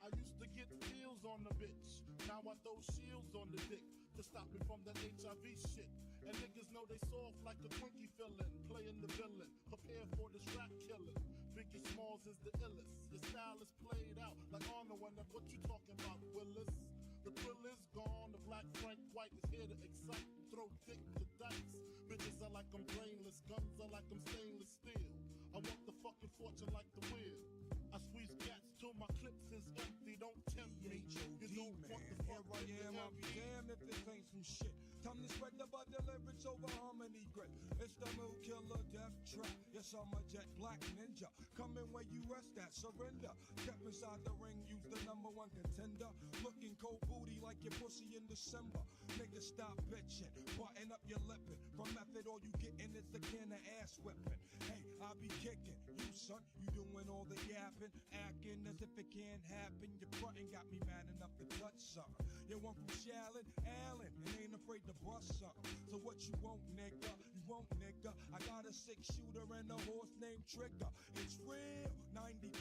I used to get pills on the bitch. Now I throw shields on the dick to stop me from that HIV shit. And niggas know they soft like a Twinkie fillin', playing the villain, prepare for this rap killing. Biggie Smalls is the illest. Your style is played out like Arnold when what you talking about, Willis? The thrill is gone. The black Frank White is here to excite. Throw dick to dice. Bitches are like I'm brainless. Guns are like I'm stainless steel. I want the fucking fortune like the wheel. I squeeze cats till my clips is empty. Don't tempt me. You don't want the fuck with the I'll be damned if this ain't some shit. Time to spread the butter lyrics over harmony grip. It's the mood killer death trap. Yes, I'm a jet black ninja. Coming where you rest at, surrender. Step inside the ring, use the number one contender. Looking cold booty like your pussy in December. Nigga, stop bitching. Button up your lippin'. From method, all you gettin' is the can of ass whipping. Hey, I be kicking. You son, you doing all the yapping. Acting as if it can't happen. Your frontin' got me mad enough to touch something. You want from Shallon, Allen, and ain't afraid to bust something. So what you want, nigga? You want, nigga? I got a 6-shooter and a horse named Trigger. It's real, 90